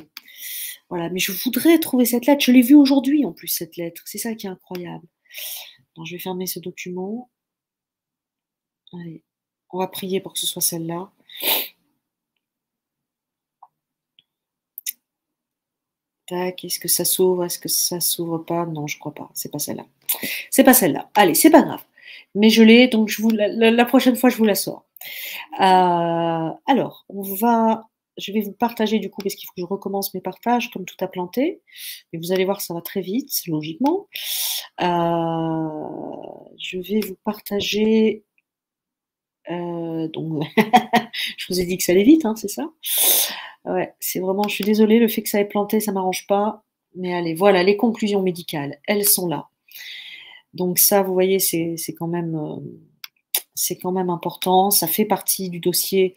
Voilà, mais je voudrais trouver cette lettre. Je l'ai vue aujourd'hui, en plus, cette lettre. C'est ça qui est incroyable. Donc, je vais fermer ce document. Allez, on va prier pour que ce soit celle-là. Tac, est-ce que ça s'ouvre? Est-ce que ça s'ouvre pas? Non, je crois pas. C'est pas celle-là. C'est pas celle-là. Allez, c'est pas grave. Mais je l'ai, donc la prochaine fois, je vous la sors. Alors, je vais vous partager du coup, parce qu'il faut que je recommence mes partages, comme tout a planté. Mais vous allez voir, ça va très vite, logiquement. Je vais vous partager... donc, je vous ai dit que ça allait vite, hein, c'est ça? Ouais, c'est vraiment, je suis désolée, le fait que ça ait planté, ça m'arrange pas. Mais allez, voilà, les conclusions médicales, elles sont là. Donc ça, vous voyez, c'est quand même important. Ça fait partie du dossier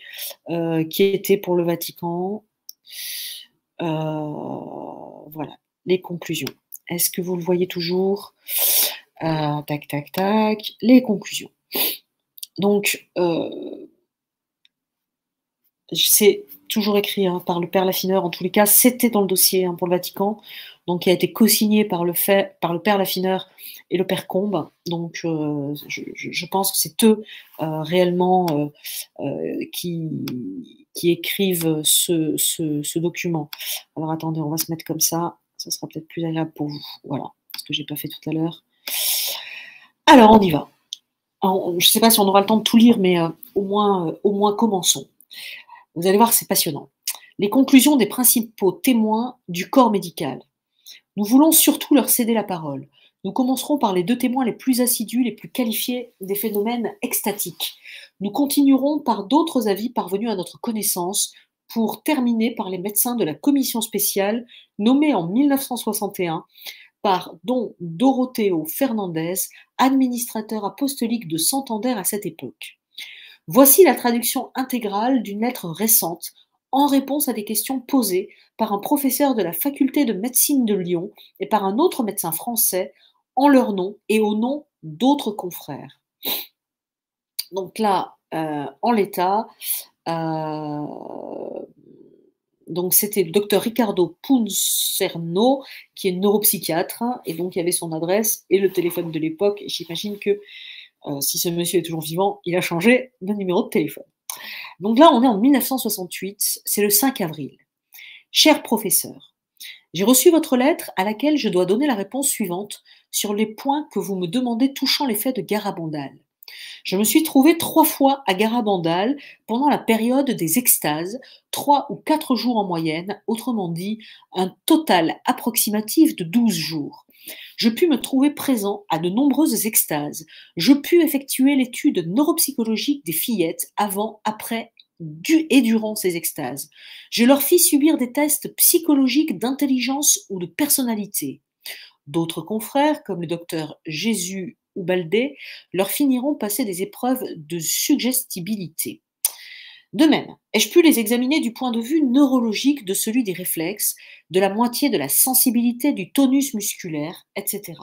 qui était pour le Vatican. Voilà, les conclusions. Est-ce que vous le voyez toujours? Tac, tac, tac. Les conclusions. Donc, c'est toujours écrit hein, par le père Laffineur. En tous les cas, c'était dans le dossier hein, pour le Vatican, donc qui a été co-signé par le père Laffineur et le père Combes. Donc, je pense que c'est eux réellement qui écrivent ce document. Alors, attendez, on va se mettre comme ça. Ça sera peut-être plus agréable pour vous. Voilà, ce que j'ai pas fait tout à l'heure. Alors, on y va. Alors, je ne sais pas si on aura le temps de tout lire, mais au moins commençons. Vous allez voir, c'est passionnant. Les conclusions des principaux témoins du corps médical. Nous voulons surtout leur céder la parole. Nous commencerons par les 2 témoins les plus assidus, les plus qualifiés des phénomènes extatiques. Nous continuerons par d'autres avis parvenus à notre connaissance, pour terminer par les médecins de la commission spéciale nommée en 1961 par don Doroteo Fernandez, administrateur apostolique de Santander à cette époque. Voici la traduction intégrale d'une lettre récente en réponse à des questions posées par un professeur de la faculté de médecine de Lyon et par un autre médecin français en leur nom et au nom d'autres confrères. Donc là, en l'état, donc c'était le docteur Riccardo Puncerno, qui est neuropsychiatre, hein, et donc il y avait son adresse et le téléphone de l'époque. J'imagine que si ce monsieur est toujours vivant, il a changé de numéro de téléphone. Donc là, on est en 1968, c'est le 5 avril. Cher professeur, j'ai reçu votre lettre à laquelle je dois donner la réponse suivante sur les points que vous me demandez touchant les faits de Garabandal. Je me suis trouvé 3 fois à Garabandal pendant la période des extases, 3 ou 4 jours en moyenne, autrement dit, un total approximatif de 12 jours. Je pus me trouver présent à de nombreuses extases. Je pus effectuer l'étude neuropsychologique des fillettes avant, après et durant ces extases. Je leur fis subir des tests psychologiques d'intelligence ou de personnalité. D'autres confrères, comme le docteur Jésus ou Baldé, leur finiront passer des épreuves de suggestibilité. De même, ai-je pu les examiner du point de vue neurologique de celui des réflexes, de la moitié de la sensibilité du tonus musculaire, etc.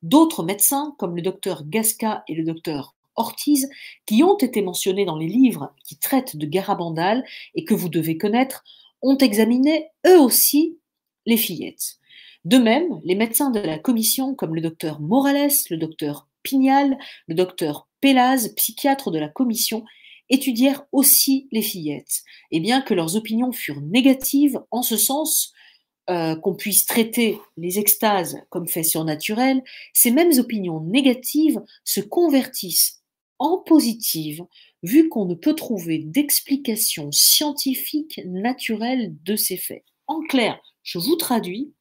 D'autres médecins, comme le docteur Gasca et le docteur Ortiz, qui ont été mentionnés dans les livres qui traitent de Garabandal et que vous devez connaître, ont examiné eux aussi les fillettes. De même, les médecins de la commission, comme le docteur Morales, le docteur Pignal, le docteur Pélaz, psychiatre de la commission, étudièrent aussi les fillettes. Et bien que leurs opinions furent négatives, en ce sens qu'on puisse traiter les extases comme fait surnaturel, ces mêmes opinions négatives se convertissent en positives, vu qu'on ne peut trouver d'explication scientifique naturelle de ces faits. En clair, je vous traduis.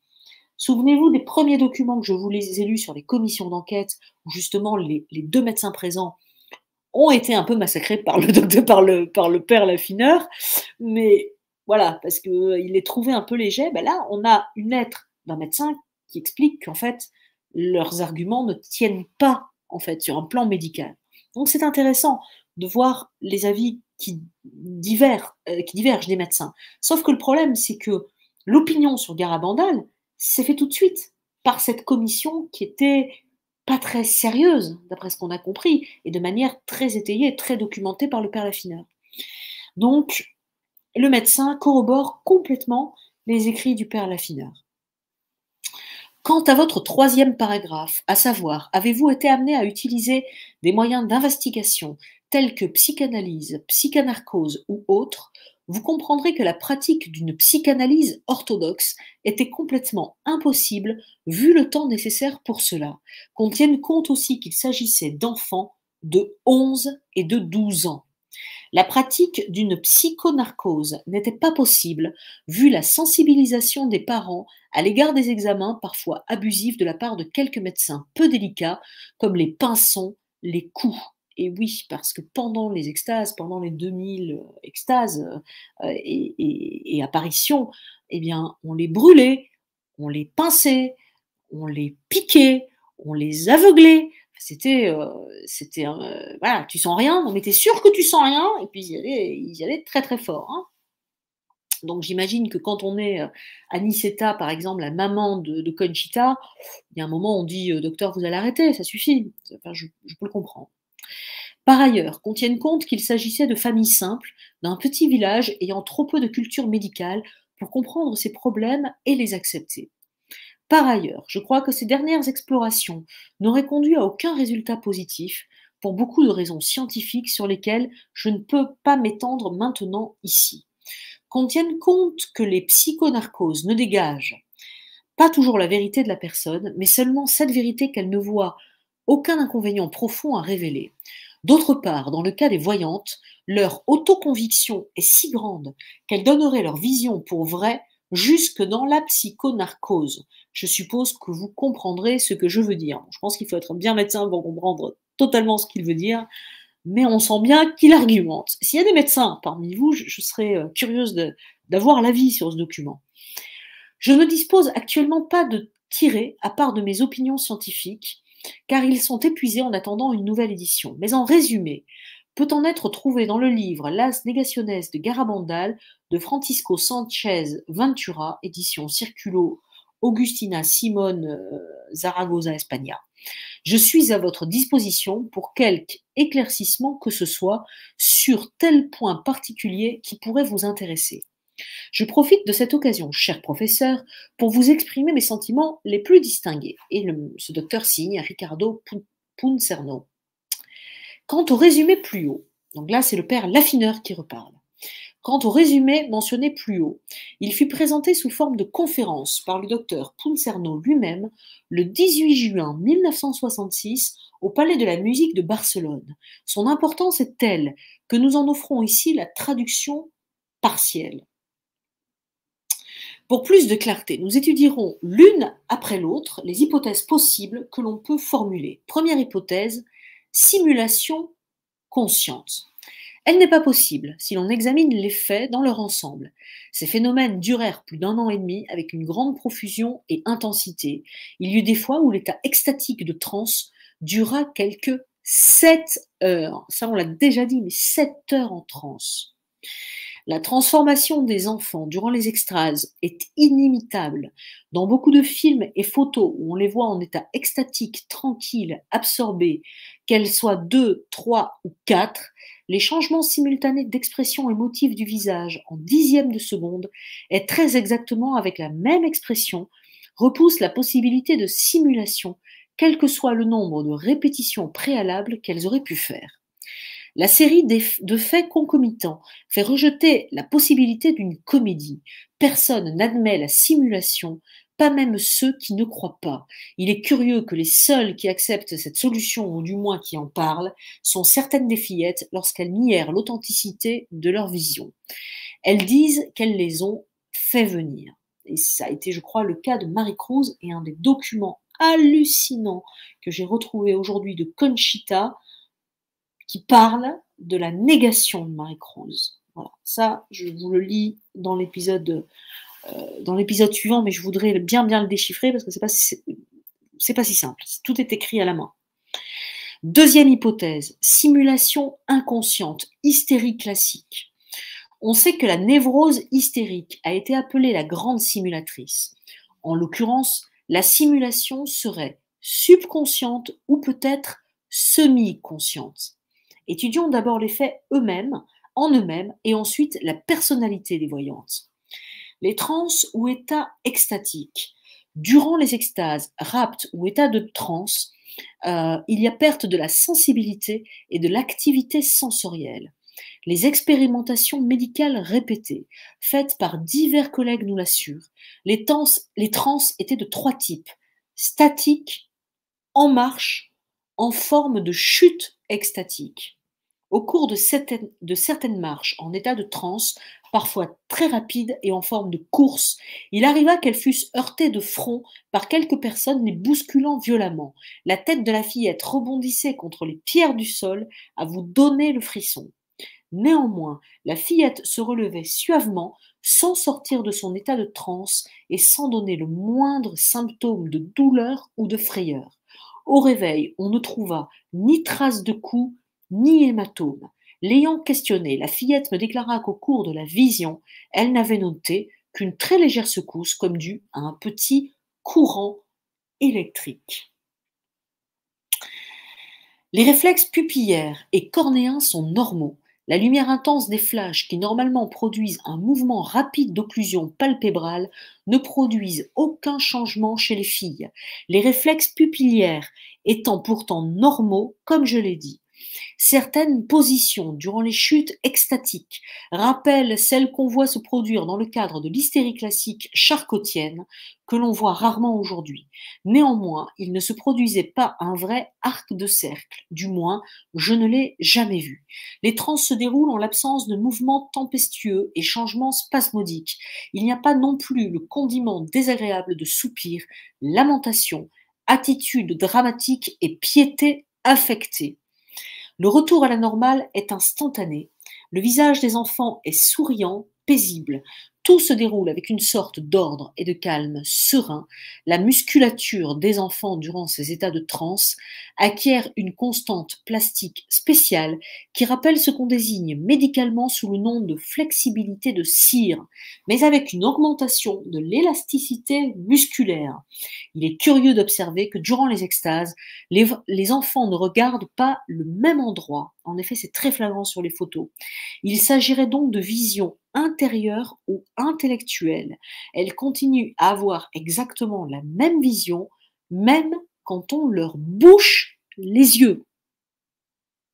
Souvenez-vous des premiers documents que je vous ai lus sur les commissions d'enquête, où justement les 2 médecins présents ont été un peu massacrés par le père Laffineur, mais voilà, parce qu'il les trouvait un peu légers. Ben là, on a une lettre d'un médecin qui explique qu'en fait, leurs arguments ne tiennent pas en fait sur un plan médical. Donc c'est intéressant de voir les avis qui divergent des médecins. Sauf que le problème, c'est que l'opinion sur Garabandal s'est fait tout de suite par cette commission qui était pas très sérieuse, d'après ce qu'on a compris, et de manière très étayée, très documentée par le père Laffineur. Donc, le médecin corrobore complètement les écrits du père Laffineur. Quant à votre 3e paragraphe, à savoir, avez-vous été amené à utiliser des moyens d'investigation tels que psychanalyse, psychanarcose ou autres, vous comprendrez que la pratique d'une psychanalyse orthodoxe était complètement impossible vu le temps nécessaire pour cela, qu'on tienne compte aussi qu'il s'agissait d'enfants de 11 et de 12 ans. La pratique d'une psychonarcose n'était pas possible vu la sensibilisation des parents à l'égard des examens parfois abusifs de la part de quelques médecins peu délicats comme les pinçons, les coups. Et oui, parce que pendant les extases, pendant les 2000 extases et apparitions, eh bien, on les brûlait, on les pinçait, on les piquait, on les aveuglait. C'était, voilà, tu sens rien, mais t'es sûr que tu sens rien, et puis ils y allaient très très fort. Hein. Donc j'imagine que quand on est Aniceta, par exemple, la maman de Conchita, il y a un moment on dit docteur, vous allez arrêter, ça suffit. Enfin, je peux le comprendre. Par ailleurs, qu'on tienne compte qu'il s'agissait de familles simples, d'un petit village ayant trop peu de culture médicale pour comprendre ces problèmes et les accepter. Par ailleurs, je crois que ces dernières explorations n'auraient conduit à aucun résultat positif, pour beaucoup de raisons scientifiques sur lesquelles je ne peux pas m'étendre maintenant ici. Qu'on tienne compte que les psychonarcoses ne dégagent pas toujours la vérité de la personne, mais seulement cette vérité qu'elle ne voit aucun inconvénient profond à révéler. D'autre part, dans le cas des voyantes, leur autoconviction est si grande qu'elles donneraient leur vision pour vraie jusque dans la psychonarcose. Je suppose que vous comprendrez ce que je veux dire. Je pense qu'il faut être bien médecin pour comprendre totalement ce qu'il veut dire, mais on sent bien qu'il argumente. S'il y a des médecins parmi vous, je serais curieuse d'avoir l'avis sur ce document. Je ne dispose actuellement pas de tirés, à part de mes opinions scientifiques, car ils sont épuisés en attendant une nouvelle édition. Mais en résumé, peut en être trouvé dans le livre Las Negaciones de Garabandal de Francisco Sánchez Ventura, édition Circulo Augustina Simón Zaragoza España. Je suis à votre disposition pour quelque éclaircissement que ce soit sur tel point particulier qui pourrait vous intéresser. Je profite de cette occasion, cher professeur, pour vous exprimer mes sentiments les plus distingués. Et ce docteur signe Ricardo Puncerno. Quant au résumé plus haut, donc là c'est le père Laffineur qui reparle. Quant au résumé mentionné plus haut, il fut présenté sous forme de conférence par le docteur Puncerno lui-même le 18 juin 1966 au Palais de la Musique de Barcelone. Son importance est telle que nous en offrons ici la traduction partielle. Pour plus de clarté, nous étudierons l'une après l'autre les hypothèses possibles que l'on peut formuler. Première hypothèse, simulation consciente. Elle n'est pas possible si l'on examine les faits dans leur ensemble. Ces phénomènes durèrent plus d'1 an et demi avec une grande profusion et intensité. Il y eut des fois où l'état extatique de transe dura quelques 7 heures. Ça, on l'a déjà dit, mais 7 heures en transe. La transformation des enfants durant les extases est inimitable. Dans beaucoup de films et photos où on les voit en état extatique, tranquille, absorbé, qu'elles soient 2, 3 ou 4, les changements simultanés d'expression émotive du visage en dixièmes de seconde et très exactement avec la même expression repoussent la possibilité de simulation, quel que soit le nombre de répétitions préalables qu'elles auraient pu faire. La série de faits concomitants fait rejeter la possibilité d'une comédie. Personne n'admet la simulation, pas même ceux qui ne croient pas. Il est curieux que les seuls qui acceptent cette solution, ou du moins qui en parlent, sont certaines des fillettes lorsqu'elles nièrent l'authenticité de leur vision. Elles disent qu'elles les ont fait venir. Et ça a été, je crois, le cas de Marie Cruz, et un des documents hallucinants que j'ai retrouvé aujourd'hui de Conchita, qui parle de la négation de Marie Cruz. Voilà, ça, je vous le lis dans l'épisode suivant, mais je voudrais bien le déchiffrer parce que c'est pas si simple. Tout est écrit à la main. Deuxième hypothèse, simulation inconsciente, hystérie classique. On sait que la névrose hystérique a été appelée la grande simulatrice. En l'occurrence, la simulation serait subconsciente ou peut-être semi-consciente. Étudions d'abord les faits eux-mêmes, en eux-mêmes, et ensuite la personnalité des voyantes. Les transes ou états extatiques. Durant les extases, raptes ou états de transe, il y a perte de la sensibilité et de l'activité sensorielle. Les expérimentations médicales répétées, faites par divers collègues nous l'assurent. Les transes étaient de 3 types: statiques, en marche, en forme de chute extatique. Au cours de certaines marches en état de transe, parfois très rapides et en forme de course, il arriva qu'elles fussent heurtées de front par quelques personnes les bousculant violemment. La tête de la fillette rebondissait contre les pierres du sol à vous donner le frisson. Néanmoins, la fillette se relevait suavement, sans sortir de son état de transe et sans donner le moindre symptôme de douleur ou de frayeur. Au réveil, on ne trouva ni trace de coup, ni hématome. L'ayant questionnée, la fillette me déclara qu'au cours de la vision, elle n'avait noté qu'une très légère secousse comme due à un petit courant électrique. Les réflexes pupillaires et cornéens sont normaux. La lumière intense des flashs qui normalement produisent un mouvement rapide d'occlusion palpébrale ne produisent aucun changement chez les filles, les réflexes pupillaires étant pourtant normaux comme je l'ai dit. Certaines positions durant les chutes extatiques rappellent celles qu'on voit se produire dans le cadre de l'hystérie classique charcotienne, que l'on voit rarement aujourd'hui. Néanmoins, il ne se produisait pas un vrai arc de cercle, du moins, je ne l'ai jamais vu. Les transes se déroulent en l'absence de mouvements tempestueux et changements spasmodiques. Il n'y a pas non plus le condiment désagréable de soupirs, lamentations, attitudes dramatiques et piété affectée. Le retour à la normale est instantané. Le visage des enfants est souriant, paisible. Tout se déroule avec une sorte d'ordre et de calme serein. La musculature des enfants durant ces états de transe acquiert une constante plastique spéciale qui rappelle ce qu'on désigne médicalement sous le nom de flexibilité de cire, mais avec une augmentation de l'élasticité musculaire. Il est curieux d'observer que durant les extases, les enfants ne regardent pas le même endroit. En effet, c'est très flagrant sur les photos. Il s'agirait donc de vision intérieure ou intellectuelle. Elles continuent à avoir exactement la même vision, même quand on leur bouche les yeux.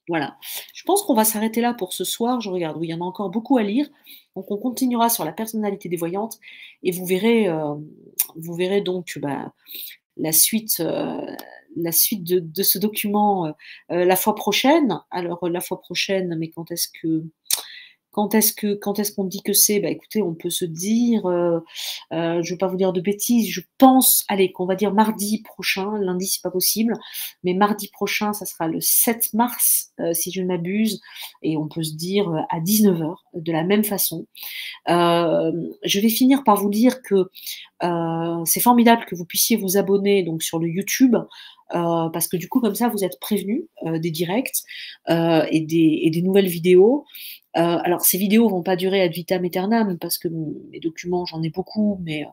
Voilà. Je pense qu'on va s'arrêter là pour ce soir. Je regarde, oui, il y en a encore beaucoup à lire. Donc on continuera sur la personnalité des voyantes et vous verrez donc la suite de ce document la fois prochaine. Alors la fois prochaine, mais quand est-ce qu'on dit que c'est? Bah écoutez, on peut se dire, je ne vais pas vous dire de bêtises, je pense, allez, qu'on va dire mardi prochain, lundi c'est pas possible, mais mardi prochain, ça sera le 7 mars, si je ne m'abuse, et on peut se dire à 19 heures, de la même façon. Je vais finir par vous dire que c'est formidable que vous puissiez vous abonner donc sur le YouTube, parce que du coup, comme ça, vous êtes prévenus des directs et des nouvelles vidéos. Alors, ces vidéos vont pas durer ad vitam aeternam parce que mes documents, j'en ai beaucoup, mais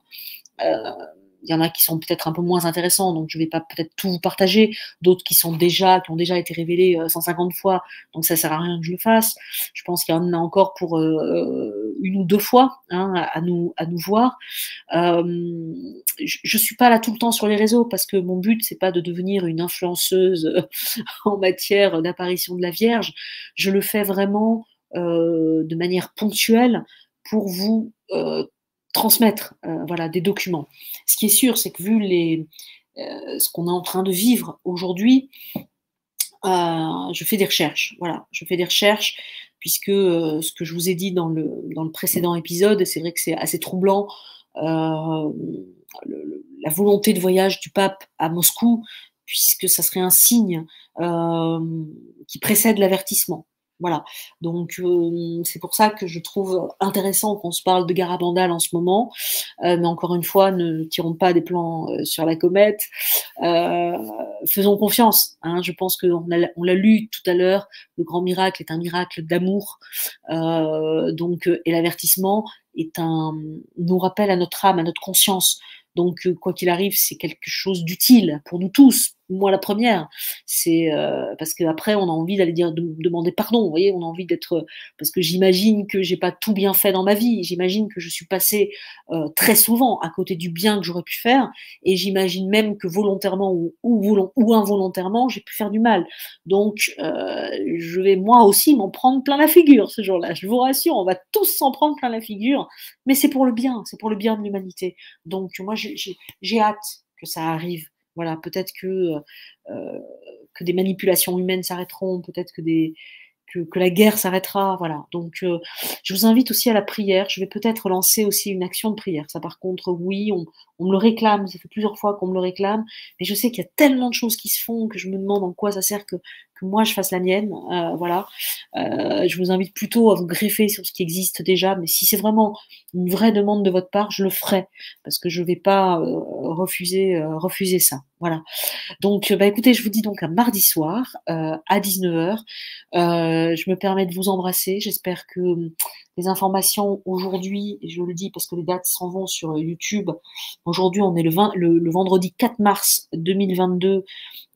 il y en a qui sont peut-être un peu moins intéressants, donc je vais pas peut-être tout vous partager. D'autres qui ont déjà été révélés 150 fois, donc ça sert à rien que je le fasse. Je pense qu'il y en a encore pour une ou deux fois hein, à nous voir. Je suis pas là tout le temps sur les réseaux parce que mon but c'est pas de devenir une influenceuse en matière d'apparition de la Vierge. Je le fais vraiment de manière ponctuelle pour vous transmettre voilà, des documents. Ce qui est sûr, c'est que vu ce qu'on est en train de vivre aujourd'hui, je fais des recherches. Voilà, je fais des recherches puisque ce que je vous ai dit dans le précédent épisode, c'est vrai que c'est assez troublant. La volonté de voyage du pape à Moscou, puisque ça serait un signe qui précède l'avertissement. Voilà, donc c'est pour ça que je trouve intéressant qu'on se parle de Garabandal en ce moment, mais encore une fois, ne tirons pas des plans sur la comète, faisons confiance. Hein, je pense qu'on l'a lu tout à l'heure, le grand miracle est un miracle d'amour, et l'avertissement nous rappelle à notre âme, à notre conscience. Donc, quoi qu'il arrive, c'est quelque chose d'utile pour nous tous. Moi, la première, c'est parce qu'après, on a envie d'aller demander pardon. Vous voyez, on a envie parce que j'imagine que j'ai pas tout bien fait dans ma vie. J'imagine que je suis passée très souvent à côté du bien que j'aurais pu faire, et j'imagine même que volontairement ou involontairement, j'ai pu faire du mal. Donc, je vais moi aussi m'en prendre plein la figure ce jour-là. Je vous rassure, on va tous s'en prendre plein la figure, mais c'est pour le bien de l'humanité. Donc, moi, j'ai hâte que ça arrive. Voilà, peut-être que des manipulations humaines s'arrêteront, peut-être que la guerre s'arrêtera. Voilà. Donc, je vous invite aussi à la prière. Je vais peut-être lancer aussi une action de prière. Ça, par contre, oui, on me le réclame. Ça fait plusieurs fois qu'on me le réclame. Mais je sais qu'il y a tellement de choses qui se font que je me demande en quoi ça sert que moi je fasse la mienne. Voilà. Je vous invite plutôt à vous greffer sur ce qui existe déjà. Mais si c'est vraiment une vraie demande de votre part, je le ferai parce que je ne vais pas refuser ça. Voilà. Donc, écoutez, je vous dis donc à mardi soir à 19 heures. Je me permets de vous embrasser. J'espère que les informations aujourd'hui, et je le dis parce que les dates s'en vont sur YouTube. Aujourd'hui, on est le vendredi 4 mars 2022.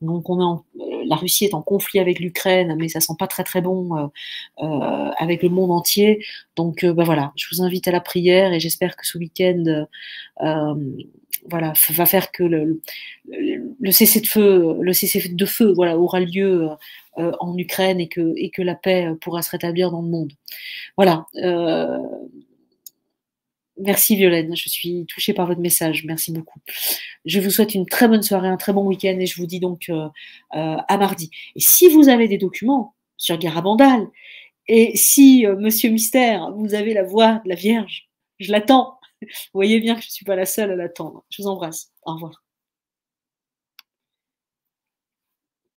Donc, on est la Russie est en conflit avec l'Ukraine, mais ça sent pas très très bon avec le monde entier. Donc bah voilà, je vous invite à la prière et j'espère que ce week-end voilà, va faire que le cessez-le-feu voilà, aura lieu en Ukraine et que la paix pourra se rétablir dans le monde. Voilà. Merci Violaine, je suis touchée par votre message. Merci beaucoup. Je vous souhaite une très bonne soirée, un très bon week-end et je vous dis donc à mardi. Et si vous avez des documents sur Garabandal et si Monsieur Mystère, vous avez la voix de la Vierge, je l'attends. Vous voyez bien que je ne suis pas la seule à l'attendre. Je vous embrasse. Au revoir.